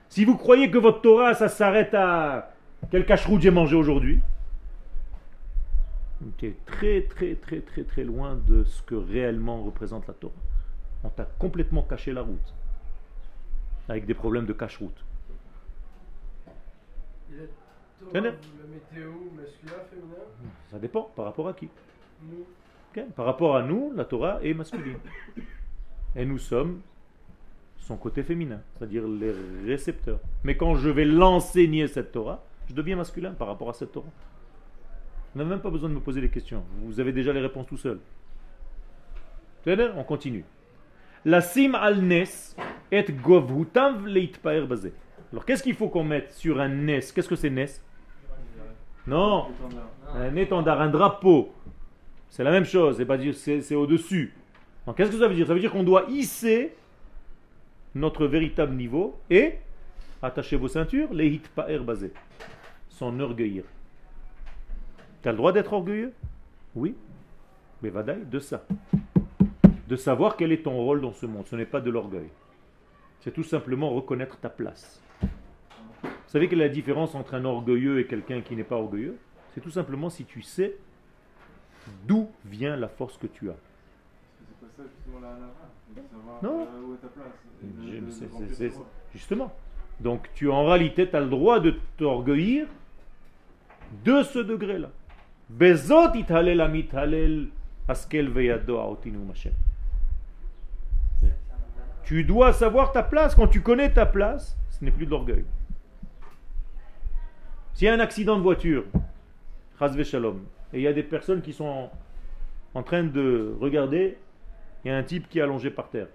si vous croyez que votre Torah, ça s'arrête à quel cacheroute j'ai mangé aujourd'hui, tu es très très très très très loin de ce que réellement représente la Torah. On t'a complètement caché la route, avec des problèmes de cacheroute. Et la Torah, Tenez. vous la mettez où? Masculin, féminin? Ça dépend, par rapport à qui? Nous. Ok. Par rapport à nous, la Torah est masculine. Et nous sommes son côté féminin, c'est-à-dire les récepteurs. Mais quand je vais l'enseigner cette Torah, je deviens masculin par rapport à cette Torah. Vous n'avez même pas besoin de me poser des questions. Vous avez déjà les réponses tout seul. On continue. La sim al nes et govhutam leitpaer bazé. Alors qu'est-ce qu'il faut qu'on mette sur un nes? Qu'est-ce que c'est nes? Non, un étendard, un drapeau. C'est la même chose, c'est au-dessus. Donc qu'est-ce que ça veut dire? Ça veut dire qu'on doit hisser notre véritable niveau et attachez vos ceintures, les hitpaer bazé. S'enorgueillir. Tu as le droit d'être orgueilleux? Oui. Mais vadaï, de ça. De savoir quel est ton rôle dans ce monde. Ce n'est pas de l'orgueil. C'est tout simplement reconnaître ta place. Vous savez quelle est la différence entre un orgueilleux et quelqu'un qui n'est pas orgueilleux? C'est tout simplement si tu sais d'où vient la force que tu as. C'est pas ça justement la halakha, de savoir Non. où est ta place. Justement. Donc en réalité, tu as le droit de t'orgueillir de ce degré-là. Bezot ithalel amithalel askel veyado aotinu mashem. Tu dois savoir ta place. Quand tu connais ta place, ce n'est plus de l'orgueil. S'il y a un accident de voiture, chas v'shalom, et il y a des personnes qui sont en train de regarder, il y a un type qui est allongé par terre.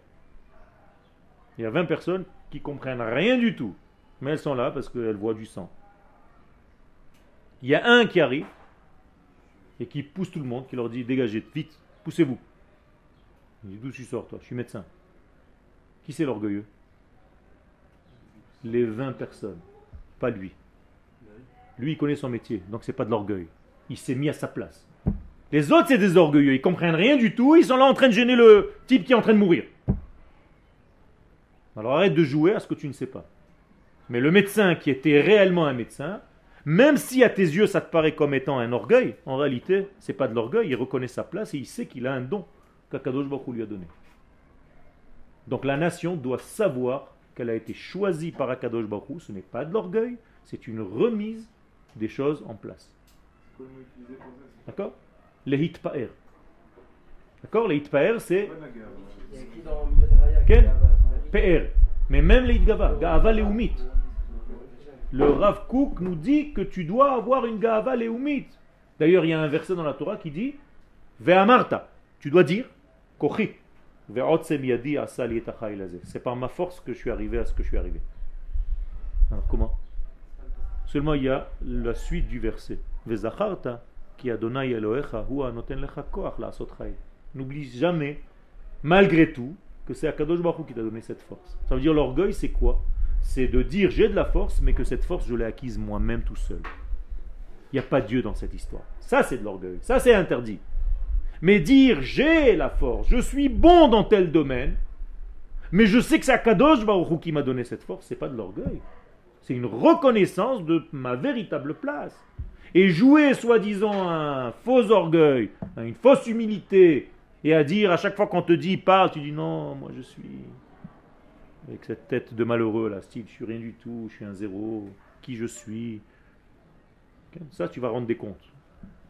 Il y a 20 personnes qui comprennent rien du tout, mais elles sont là parce qu'elles voient du sang. Il y a un qui arrive et qui pousse tout le monde, qui leur dit dégagez, vite, poussez-vous. Il dit d'où tu sors toi? Je suis médecin. Qui c'est l'orgueilleux? Les 20 personnes, pas lui. Lui il connaît son métier, donc c'est pas de l'orgueil. Il s'est mis à sa place. Les autres c'est des orgueilleux, ils comprennent rien du tout, ils sont là en train de gêner le type qui est en train de mourir. Alors arrête de jouer à ce que tu ne sais pas. Mais le médecin qui était réellement un médecin, même si à tes yeux ça te paraît comme étant un orgueil, en réalité c'est pas de l'orgueil, il reconnaît sa place et il sait qu'il a un don qu'Akadosh Baruch Hu lui a donné. Donc la nation doit savoir qu'elle a été choisie par Akadosh Baruch Hu, ce n'est pas de l'orgueil, c'est une remise des choses en place. D'accord? Les hitpaer. D'accord? Les hitpaer c'est Il y a écrit dans Midat Raya. Ken? PR. Mais même les Gava, Gava Leumit. Le Rav Kook nous dit que tu dois avoir une Gava Leumit. D'ailleurs, il y a un verset dans la Torah qui dit Ve'amarta. Tu dois dire Kochi. Ve'otsem yadi asali et achai lazeh. C'est par ma force que je suis arrivé à ce que je suis arrivé. Alors comment? Seulement il y a la suite du verset. Ve'zacharta ki Adonai Elohecha hu anoten lecha koach la'asot chai. N'oublie jamais, malgré tout, que c'est Akadosh Baruch Hu qui t'a donné cette force. Ça veut dire l'orgueil, c'est quoi? C'est de dire j'ai de la force, mais que cette force, je l'ai acquise moi-même tout seul. Il n'y a pas Dieu dans cette histoire. Ça, c'est de l'orgueil. Ça, c'est interdit. Mais dire j'ai la force, je suis bon dans tel domaine, mais je sais que c'est Akadosh Baruch Hu qui m'a donné cette force, c'est pas de l'orgueil. C'est une reconnaissance de ma véritable place. Et jouer soi-disant un faux orgueil, une fausse humilité, et à dire à chaque fois qu'on te dit parle, tu dis non, moi je suis avec cette tête de malheureux là, style je suis rien du tout, je suis un zéro, qui je suis. Ça tu vas rendre des comptes.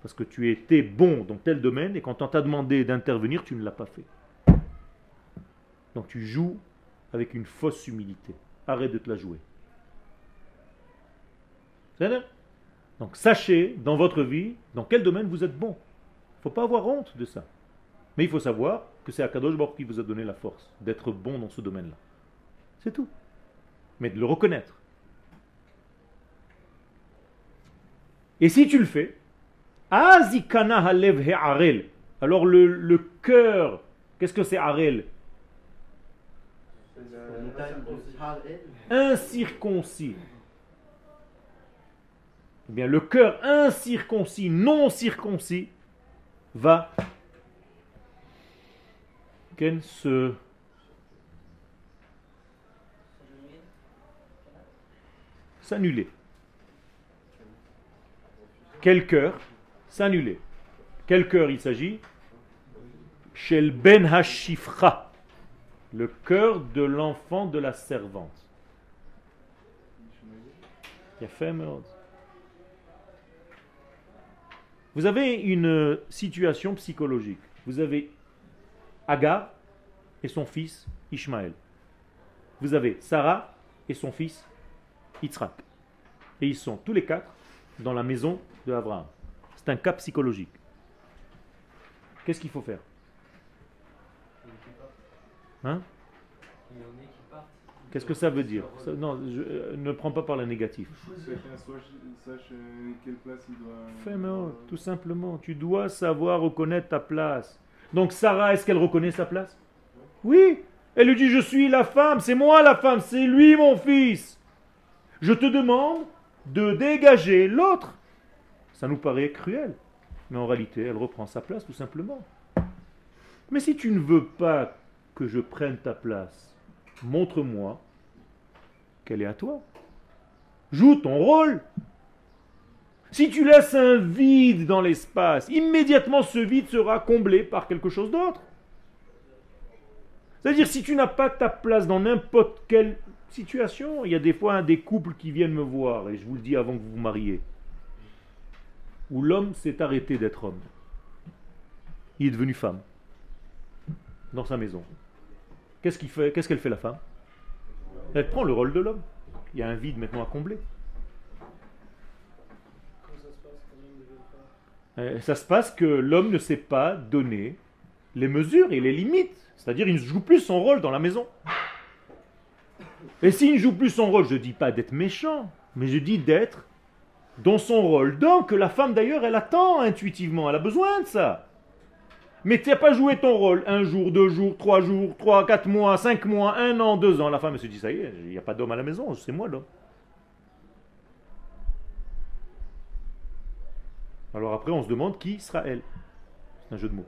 Parce que tu étais bon dans tel domaine et quand on t'a demandé d'intervenir, tu ne l'as pas fait. Donc tu joues avec une fausse humilité. Arrête de te la jouer. C'est ça? Donc sachez dans votre vie dans quel domaine vous êtes bon. Il ne faut pas avoir honte de ça. Mais il faut savoir que c'est Akadosh Baruch Hu qui vous a donné la force d'être bon dans ce domaine-là. C'est tout. Mais de le reconnaître. Et si tu le fais, Azikana halev he'arel. Alors le cœur, qu'est-ce que c'est arel? Incirconcis. Eh bien, le cœur incirconcis, non circoncis, va s'annuler. Quel cœur? S'annuler. Quel cœur il s'agit? Shel ben hashifra, le cœur de l'enfant de la servante. Il y a fait Vous avez une situation psychologique. Vous avez Agar et son fils Ishmaël. Vous avez Sarah et son fils Yitzhak. Et ils sont tous les quatre dans la maison de Abraham. C'est un cas psychologique. Qu'est-ce qu'il faut faire? Hein? Qu'est-ce que ça veut dire? Non, ne prends pas par la négative. Chacun sache quelle place il doit. Fais-moi, tout simplement. Tu dois savoir reconnaître ta place. Donc Sarah, est-ce qu'elle reconnaît sa place? Oui. Elle lui dit, je suis la femme, c'est moi la femme, c'est lui mon fils. Je te demande de dégager l'autre. Ça nous paraît cruel. Mais en réalité, elle reprend sa place tout simplement. Mais si tu ne veux pas que je prenne ta place, montre-moi qu'elle est à toi. Joue ton rôle. Si tu laisses un vide dans l'espace, immédiatement ce vide sera comblé par quelque chose d'autre. C'est-à-dire, si tu n'as pas ta place dans n'importe quelle situation, il y a des fois des couples qui viennent me voir, et je vous le dis avant que vous vous mariez, où l'homme s'est arrêté d'être homme. Il est devenu femme. Dans sa maison. Qu'est-ce qu'il fait? Qu'est-ce qu'elle fait la femme? Elle prend le rôle de l'homme. Il y a un vide maintenant à combler. Comment ça se passe quand l'homme devait le faire? Ça se passe que l'homme ne sait pas donner les mesures et les limites. C'est-à-dire, il ne joue plus son rôle dans la maison. Et s'il ne joue plus son rôle, je ne dis pas d'être méchant, mais je dis d'être dans son rôle d'homme, que la femme d'ailleurs, elle attend intuitivement, elle a besoin de ça. Mais tu n'as pas joué ton rôle 1 jour, 2 jours, 3 jours, 3, 4 mois, 5 mois, 1 an, 2 ans. La femme elle se dit, ça y est, il n'y a pas d'homme à la maison, c'est moi l'homme. Alors après, on se demande qui sera elle. C'est un jeu de mots.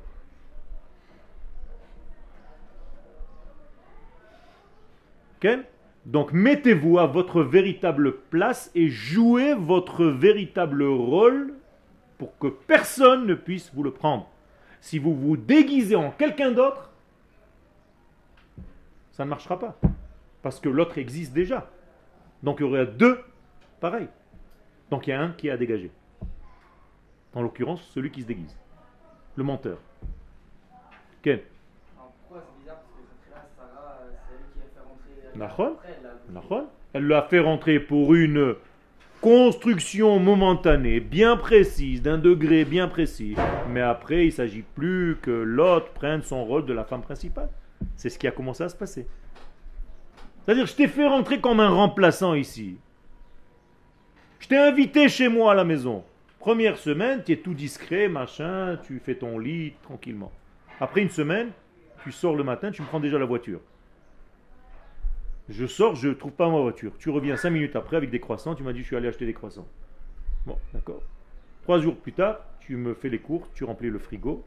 Okay? Donc mettez-vous à votre véritable place et jouez votre véritable rôle pour que personne ne puisse vous le prendre. Si vous vous déguisez en quelqu'un d'autre, ça ne marchera pas. Parce que l'autre existe déjà. Donc il y aurait 2 pareils. Donc il y a un qui est à dégager. En l'occurrence, celui qui se déguise. Le menteur. Ken? Alors pourquoi c'est bizarre? Parce que là, Sarah, c'est elle qui a fait rentrer. Nahon. Après, elle a- Nahon. Elle l'a fait rentrer pour une construction momentanée, bien précise, d'un degré bien précis. Mais après, il ne s'agit plus que l'autre prenne son rôle de la femme principale. C'est ce qui a commencé à se passer. C'est-à-dire, je t'ai fait rentrer comme un remplaçant ici. Je t'ai invité chez moi à la maison. Première semaine, tu es tout discret, machin, tu fais ton lit tranquillement. Après une semaine, tu sors le matin, tu me prends déjà la voiture. Je sors, je ne trouve pas ma voiture. Tu reviens 5 minutes après avec des croissants, tu m'as dit je suis allé acheter des croissants. Bon, d'accord. 3 jours plus tard, tu me fais les courses, tu remplis le frigo.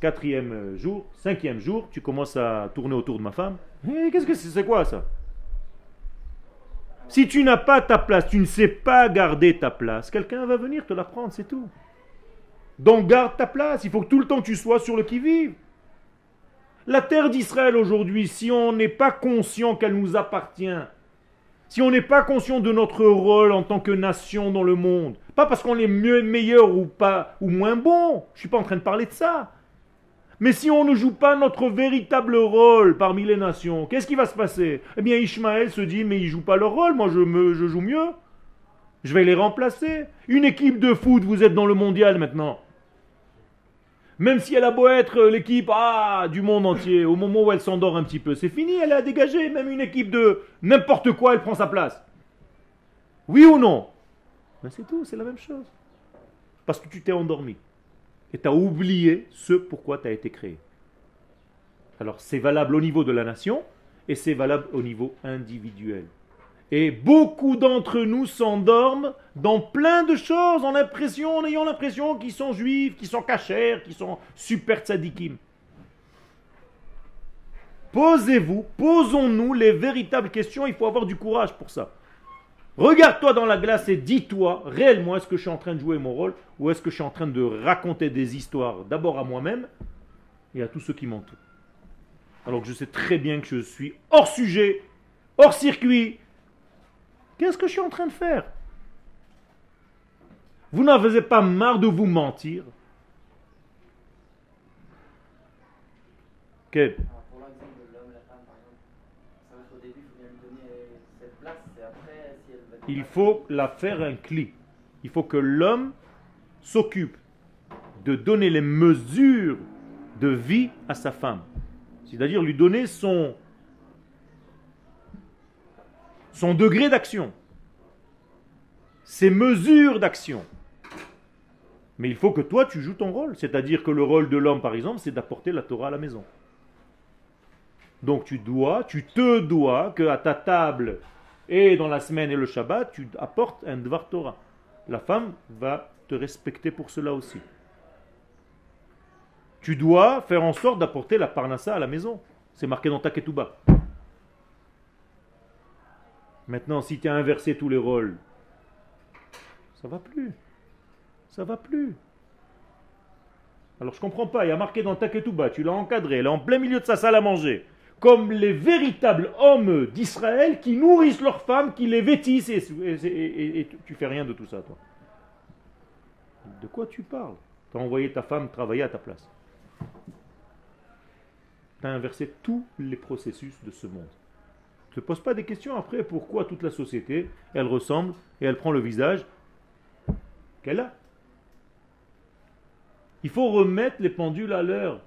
4e jour, 5e jour, tu commences à tourner autour de ma femme. Qu'est-ce que c'est quoi ça? Si tu n'as pas ta place, tu ne sais pas garder ta place, quelqu'un va venir te la prendre, c'est tout. Donc garde ta place, il faut que tout le temps tu sois sur le qui-vive. La terre d'Israël aujourd'hui, si on n'est pas conscient qu'elle nous appartient, si on n'est pas conscient de notre rôle en tant que nation dans le monde, pas parce qu'on est mieux, meilleur ou pas ou moins bon, je ne suis pas en train de parler de ça. Mais si on ne joue pas notre véritable rôle parmi les nations, qu'est-ce qui va se passer? Eh bien, Ishmaël se dit, mais ils ne jouent pas leur rôle, moi je joue mieux. Je vais les remplacer. Une équipe de foot, vous êtes dans le mondial maintenant. Même si elle a beau être l'équipe du monde entier, au moment où elle s'endort un petit peu, c'est fini, elle a dégagé. Même une équipe de n'importe quoi, elle prend sa place. Oui ou non? Ben c'est tout, c'est la même chose. Parce que tu t'es endormi. Et tu as oublié ce pourquoi tu as été créé. Alors c'est valable au niveau de la nation et c'est valable au niveau individuel. Et beaucoup d'entre nous s'endorment dans plein de choses en ayant l'impression qu'ils sont juifs, qu'ils sont cachers, qu'ils sont super tzadikim. Posons-nous les véritables questions, il faut avoir du courage pour ça. Regarde-toi dans la glace et dis-toi, réellement, est-ce que je suis en train de jouer mon rôle ou est-ce que je suis en train de raconter des histoires d'abord à moi-même et à tous ceux qui m'entourent. Alors que je sais très bien que je suis hors sujet, hors circuit. Qu'est-ce que je suis en train de faire? Vous n'avez pas marre de vous mentir? Quel? Alors, pour l'exemple de l'homme et la femme, par exemple, ça veut dire qu'au début, il faut bien lui donner cette place, et après, si elle va Il faut la faire un cli. Il faut que l'homme s'occupe de donner les mesures de vie à sa femme. C'est-à-dire lui donner son degré d'action, ses mesures d'action. Mais il faut que toi, tu joues ton rôle. C'est-à-dire que le rôle de l'homme, par exemple, c'est d'apporter la Torah à la maison. Donc tu te dois qu'à ta table et dans la semaine et le Shabbat, tu apportes un Dvar Torah. La femme va te respecter pour cela aussi. Tu dois faire en sorte d'apporter la Parnassa à la maison. C'est marqué dans ta Ketouba. Maintenant, si tu as inversé tous les rôles, ça va plus. Ça va plus. Alors je comprends pas, il y a marqué dans ta Ketouba, tu l'as encadré, elle est en plein milieu de sa salle à manger. Comme les véritables hommes d'Israël qui nourrissent leurs femmes, qui les vêtissent, et tu fais rien de tout ça, toi. De quoi tu parles? Tu as envoyé ta femme travailler à ta place. Tu as inversé tous les processus de ce monde. Ne te pose pas des questions après pourquoi toute la société, elle ressemble et elle prend le visage qu'elle a. Il faut remettre les pendules à l'heure.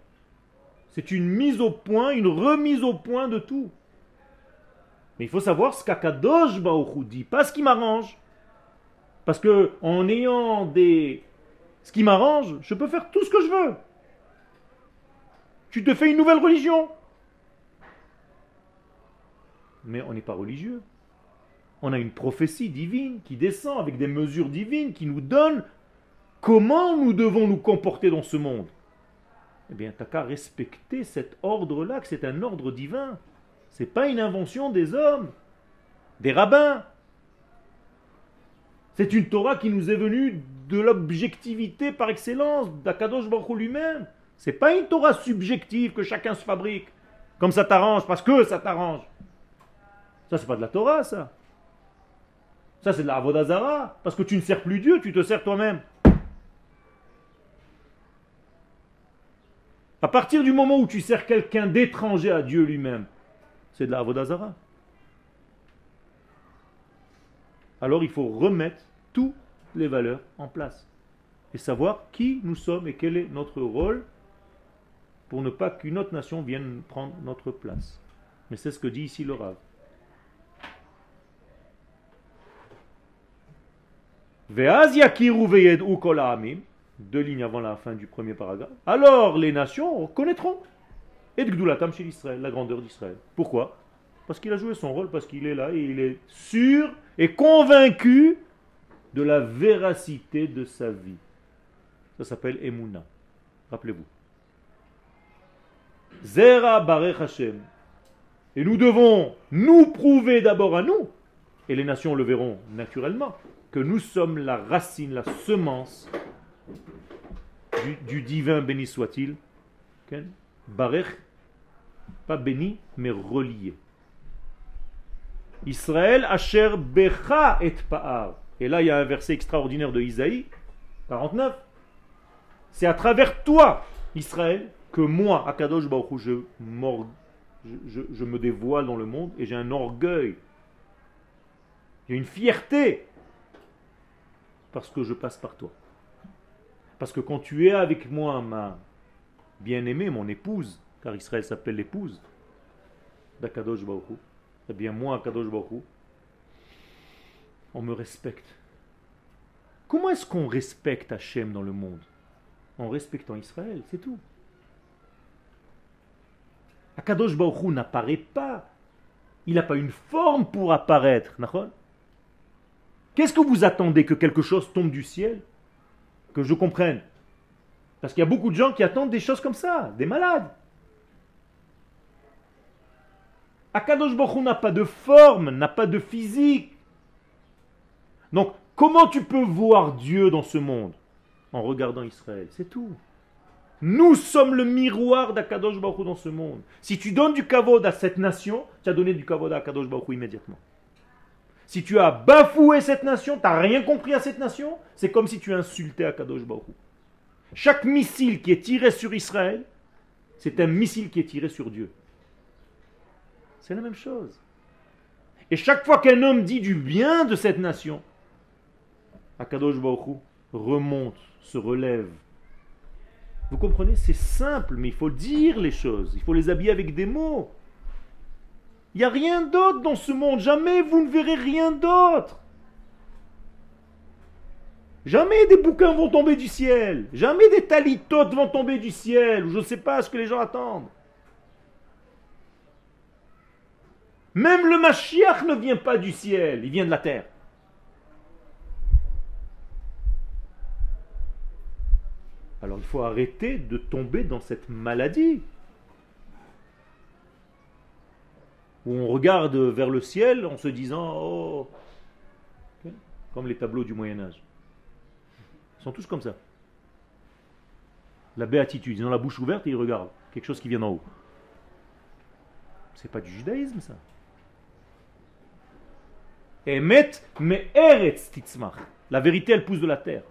C'est une mise au point, une remise au point de tout. Mais il faut savoir ce qu'Akadosh Baruch Hu dit, pas ce qui m'arrange. Parce que en ayant ce qui m'arrange, je peux faire tout ce que je veux. Tu te fais une nouvelle religion. Mais on n'est pas religieux. On a une prophétie divine qui descend avec des mesures divines qui nous donnent comment nous devons nous comporter dans ce monde. Eh bien, tu n'as qu'à respecter cet ordre-là, que c'est un ordre divin. Ce n'est pas une invention des hommes, des rabbins. C'est une Torah qui nous est venue de l'objectivité par excellence, d'Akadosh Baruch Hu lui-même. Ce n'est pas une Torah subjective que chacun se fabrique, comme ça t'arrange, parce que ça t'arrange. Ça, c'est pas de la Torah, ça. Ça, c'est de la Avodah Zara, parce que tu ne sers plus Dieu, tu te sers toi-même. À partir du moment où tu sers quelqu'un d'étranger à Dieu lui-même, c'est de la Avodah Zara. Alors il faut remettre toutes les valeurs en place et savoir qui nous sommes et quel est notre rôle pour ne pas qu'une autre nation vienne prendre notre place. Mais c'est ce que dit ici le Rav. Ve'az yakiru ve'yed'u kol ha'amim, 2 lignes avant la fin du premier paragraphe. Alors les nations connaîtront et Gdoulatam chez l'Israël, la grandeur d'Israël. Pourquoi? Parce qu'il a joué son rôle, parce qu'il est là et il est sûr et convaincu de la véracité de sa vie. Ça s'appelle Emouna. Rappelez-vous. Zera Barech Hashem. Et nous devons nous prouver d'abord à nous, et les nations le verront naturellement, que nous sommes la racine, la semence du divin, béni soit-il. Okay? Barech, pas béni, mais relié. Israël, Asher Becha et Pa'ar. Et là, il y a un verset extraordinaire de Isaïe, 49. C'est à travers toi, Israël, que moi, Akadosh Baruch Hu, je me dévoile dans le monde et j'ai un orgueil. J'ai une fierté. Parce que je passe par toi. Parce que quand tu es avec moi, ma bien-aimée, mon épouse, car Israël s'appelle l'épouse d'Akadosh Baruch Hu, eh bien moi, Akadosh Baruch Hu, on me respecte. Comment est-ce qu'on respecte Hachem dans le monde? En respectant Israël, c'est tout. Akadosh Baruch Hu n'apparaît pas. Il n'a pas une forme pour apparaître. Qu'est-ce que vous attendez? Que quelque chose tombe du ciel? Que je comprenne. Parce qu'il y a beaucoup de gens qui attendent des choses comme ça, des malades. Akadosh Baruch Hu n'a pas de forme, n'a pas de physique. Donc, comment tu peux voir Dieu dans ce monde? En regardant Israël, c'est tout. Nous sommes le miroir d'Akadosh Baruch Hu dans ce monde. Si tu donnes du kavod à cette nation, tu as donné du kavod à Akadosh Baruch Hu immédiatement. Si tu as bafoué cette nation, tu n'as rien compris à cette nation, c'est comme si tu insultais Akadosh Baruch Hu. Chaque missile qui est tiré sur Israël, c'est un missile qui est tiré sur Dieu. C'est la même chose. Et chaque fois qu'un homme dit du bien de cette nation, Akadosh Baruch Hu remonte, se relève. Vous comprenez? C'est simple, mais il faut dire les choses. Il faut les habiller avec des mots. Il n'y a rien d'autre dans ce monde. Jamais vous ne verrez rien d'autre. Jamais des bouquins vont tomber du ciel. Jamais des talitotes vont tomber du ciel. Ou je ne sais pas ce que les gens attendent. Même le Mashiach ne vient pas du ciel. Il vient de la terre. Alors il faut arrêter de tomber dans cette maladie où on regarde vers le ciel en se disant oh, comme les tableaux du Moyen-Âge. Ils sont tous comme ça. La béatitude, ils ont la bouche ouverte et ils regardent quelque chose qui vient d'en haut. C'est pas du judaïsme ça. Emet me eretz titzmach. La vérité elle pousse de la terre.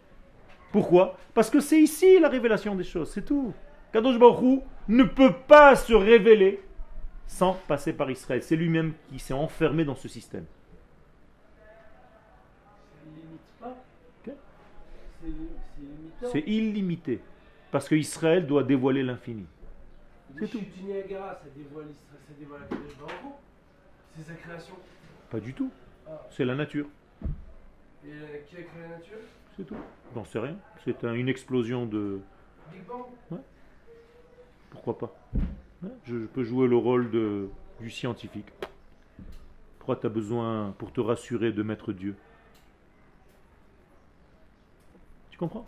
Pourquoi? Parce que c'est ici la révélation des choses, c'est tout. Kadosh Baruch Hu ne peut pas se révéler sans passer par Israël. C'est lui-même qui s'est enfermé dans ce système. Ça limite pas. Okay. C'est limitant. C'est illimité. Parce que Israël doit dévoiler l'infini. Les C'est tout. chutes du Niagara, ça dévoile Israël, ça dévoile Akadosh Baruch Hu. C'est sa création. Pas du tout. Ah. C'est la nature. Et qui a créé la nature? C'est tout. J'en sais rien. C'est une explosion de... Big Bang. Pourquoi pas? Ouais, je peux jouer le rôle du scientifique. Pourquoi tu as besoin, pour te rassurer, de mettre Dieu? Tu comprends?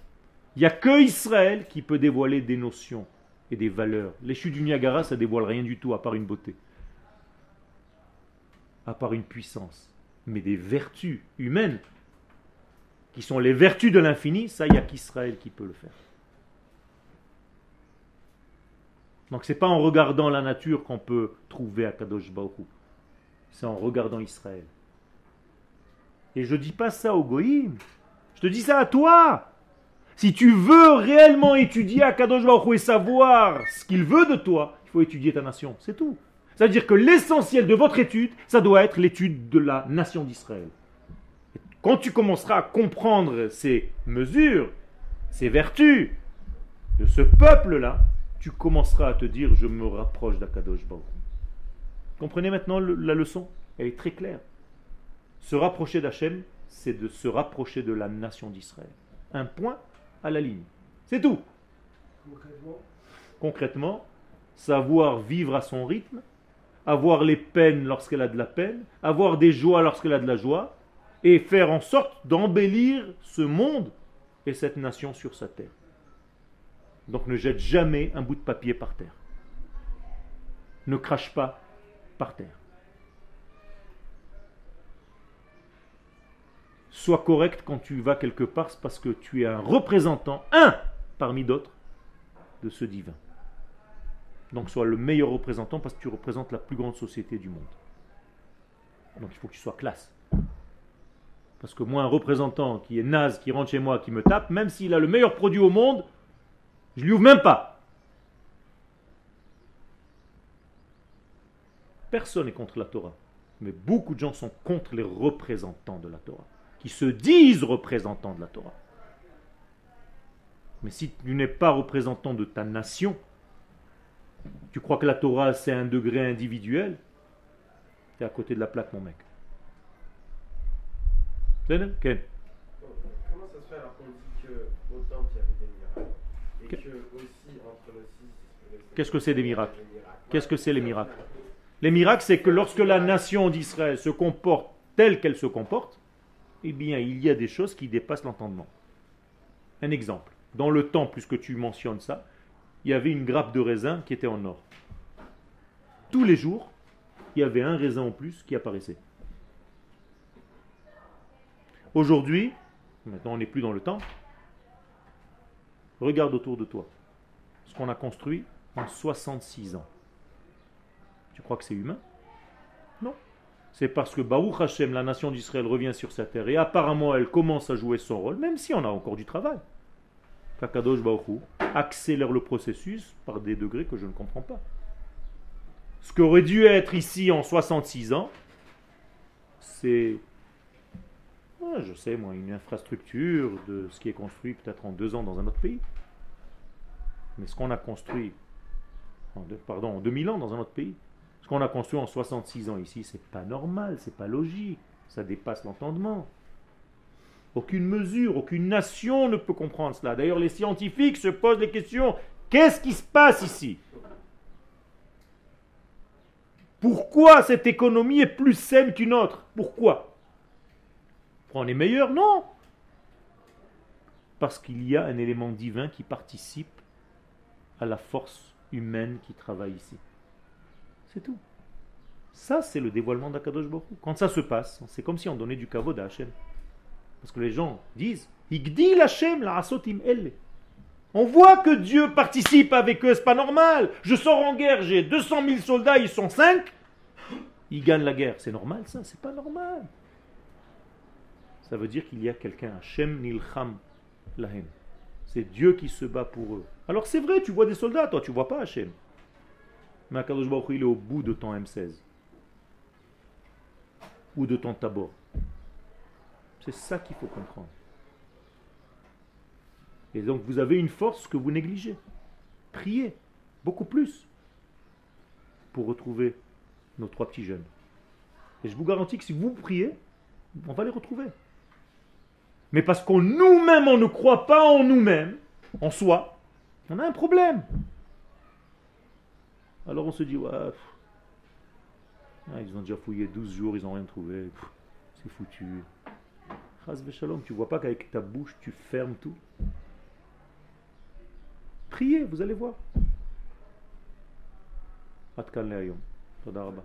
Il n'y a que Israël qui peut dévoiler des notions et des valeurs. Les chutes du Niagara, ça dévoile rien du tout, à part une beauté. À part une puissance. Mais des vertus humaines, qui sont les vertus de l'infini, ça, il n'y a qu'Israël qui peut le faire. Donc c'est pas en regardant la nature qu'on peut trouver Akadosh Baruch Hu. C'est en regardant Israël. Et je dis pas ça aux goïms. Je te dis ça à toi. Si tu veux réellement étudier Akadosh Baruch Hu et savoir ce qu'il veut de toi, il faut étudier ta nation. C'est tout. C'est-à-dire que l'essentiel de votre étude, ça doit être l'étude de la nation d'Israël. Quand tu commenceras à comprendre ces mesures, ces vertus de ce peuple-là, tu commenceras à te dire, je me rapproche d'Akadosh Baruch Hu. Comprenez maintenant la leçon? Elle est très claire. Se rapprocher d'Hachem, c'est de se rapprocher de la nation d'Israël. Un point à la ligne. C'est tout. Concrètement, savoir vivre à son rythme, avoir les peines lorsqu'elle a de la peine, avoir des joies lorsqu'elle a de la joie, et faire en sorte d'embellir ce monde et cette nation sur sa terre. Donc ne jette jamais un bout de papier par terre. Ne crache pas par terre. Sois correct quand tu vas quelque part, c'est parce que tu es un représentant, un parmi d'autres, de ce divin. Donc sois le meilleur représentant parce que tu représentes la plus grande société du monde. Donc il faut que tu sois classe. Parce que moi, un représentant qui est naze, qui rentre chez moi, qui me tape, même s'il a le meilleur produit au monde, je lui ouvre même pas. Personne n'est contre la Torah. Mais beaucoup de gens sont contre les représentants de la Torah, qui se disent représentants de la Torah. Mais si tu n'es pas représentant de ta nation, tu crois que la Torah c'est un degré individuel, tu es à côté de la plaque, mon mec. Comment ça se fait alors qu'on dit qu'au temple il y avait des miracles et que aussi entre le 6 et le 7, qu'est-ce que c'est des miracles? Qu'est-ce que c'est les miracles? Les miracles, c'est que lorsque la nation d'Israël se comporte telle qu'elle se comporte, eh bien, il y a des choses qui dépassent l'entendement. Un exemple. Dans le temple, puisque tu mentionnes ça, il y avait une grappe de raisin qui était en or. Tous les jours, il y avait un raisin en plus qui apparaissait. Aujourd'hui, maintenant on n'est plus dans le temple, regarde autour de toi. Ce qu'on a construit en 66 ans. Tu crois que c'est humain? Non. C'est parce que Baruch Hashem, la nation d'Israël revient sur sa terre et apparemment elle commence à jouer son rôle, même si on a encore du travail. Kakadosh Baruch Hu accélère le processus par des degrés que je ne comprends pas. Ce qui aurait dû être ici en 66 ans, c'est, ouais, je sais moi, une infrastructure de ce qui est construit peut-être en 2 ans dans un autre pays. Mais ce qu'on a construit, en 2000 ans dans un autre pays, ce qu'on a construit en 66 ans ici, c'est pas normal, c'est pas logique, ça dépasse l'entendement. Aucune mesure, aucune nation ne peut comprendre cela. D'ailleurs, les scientifiques se posent les questions, qu'est-ce qui se passe ici? Pourquoi cette économie est plus saine qu'une autre? Pourquoi? On est meilleur? Non. Parce qu'il y a un élément divin qui participe à la force humaine qui travaille ici. C'est tout. Ça, c'est le dévoilement d'Akadosh Baruch Hu. Quand ça se passe, c'est comme si on donnait du kavod à Hachem. Parce que les gens disent Igdil Hachem la asotim elle. On voit que Dieu participe avec eux, c'est pas normal. Je sors en guerre, j'ai 200 000 soldats, ils sont 5. Ils gagnent la guerre. C'est normal ça? C'est pas normal. Ça veut dire qu'il y a quelqu'un, Hachem nilcham lahem. C'est Dieu qui se bat pour eux. Alors c'est vrai, tu vois des soldats, toi tu vois pas Hachem. Mais Akadosh Baruch Hu, il est au bout de ton M16. Ou de ton tabor. C'est ça qu'il faut comprendre. Et donc vous avez une force que vous négligez. Priez beaucoup plus pour retrouver nos 3 petits jeunes. Et je vous garantis que si vous priez, on va les retrouver. Mais parce qu'on nous-mêmes, on ne croit pas en nous-mêmes, en soi, on a un problème. Alors on se dit, ouais, ils ont déjà fouillé 12 jours, ils n'ont rien trouvé, c'est foutu. Chas v'shalom, tu vois pas qu'avec ta bouche, tu fermes tout? Priez, vous allez voir. Ad kan le'ayom. Toda rabba.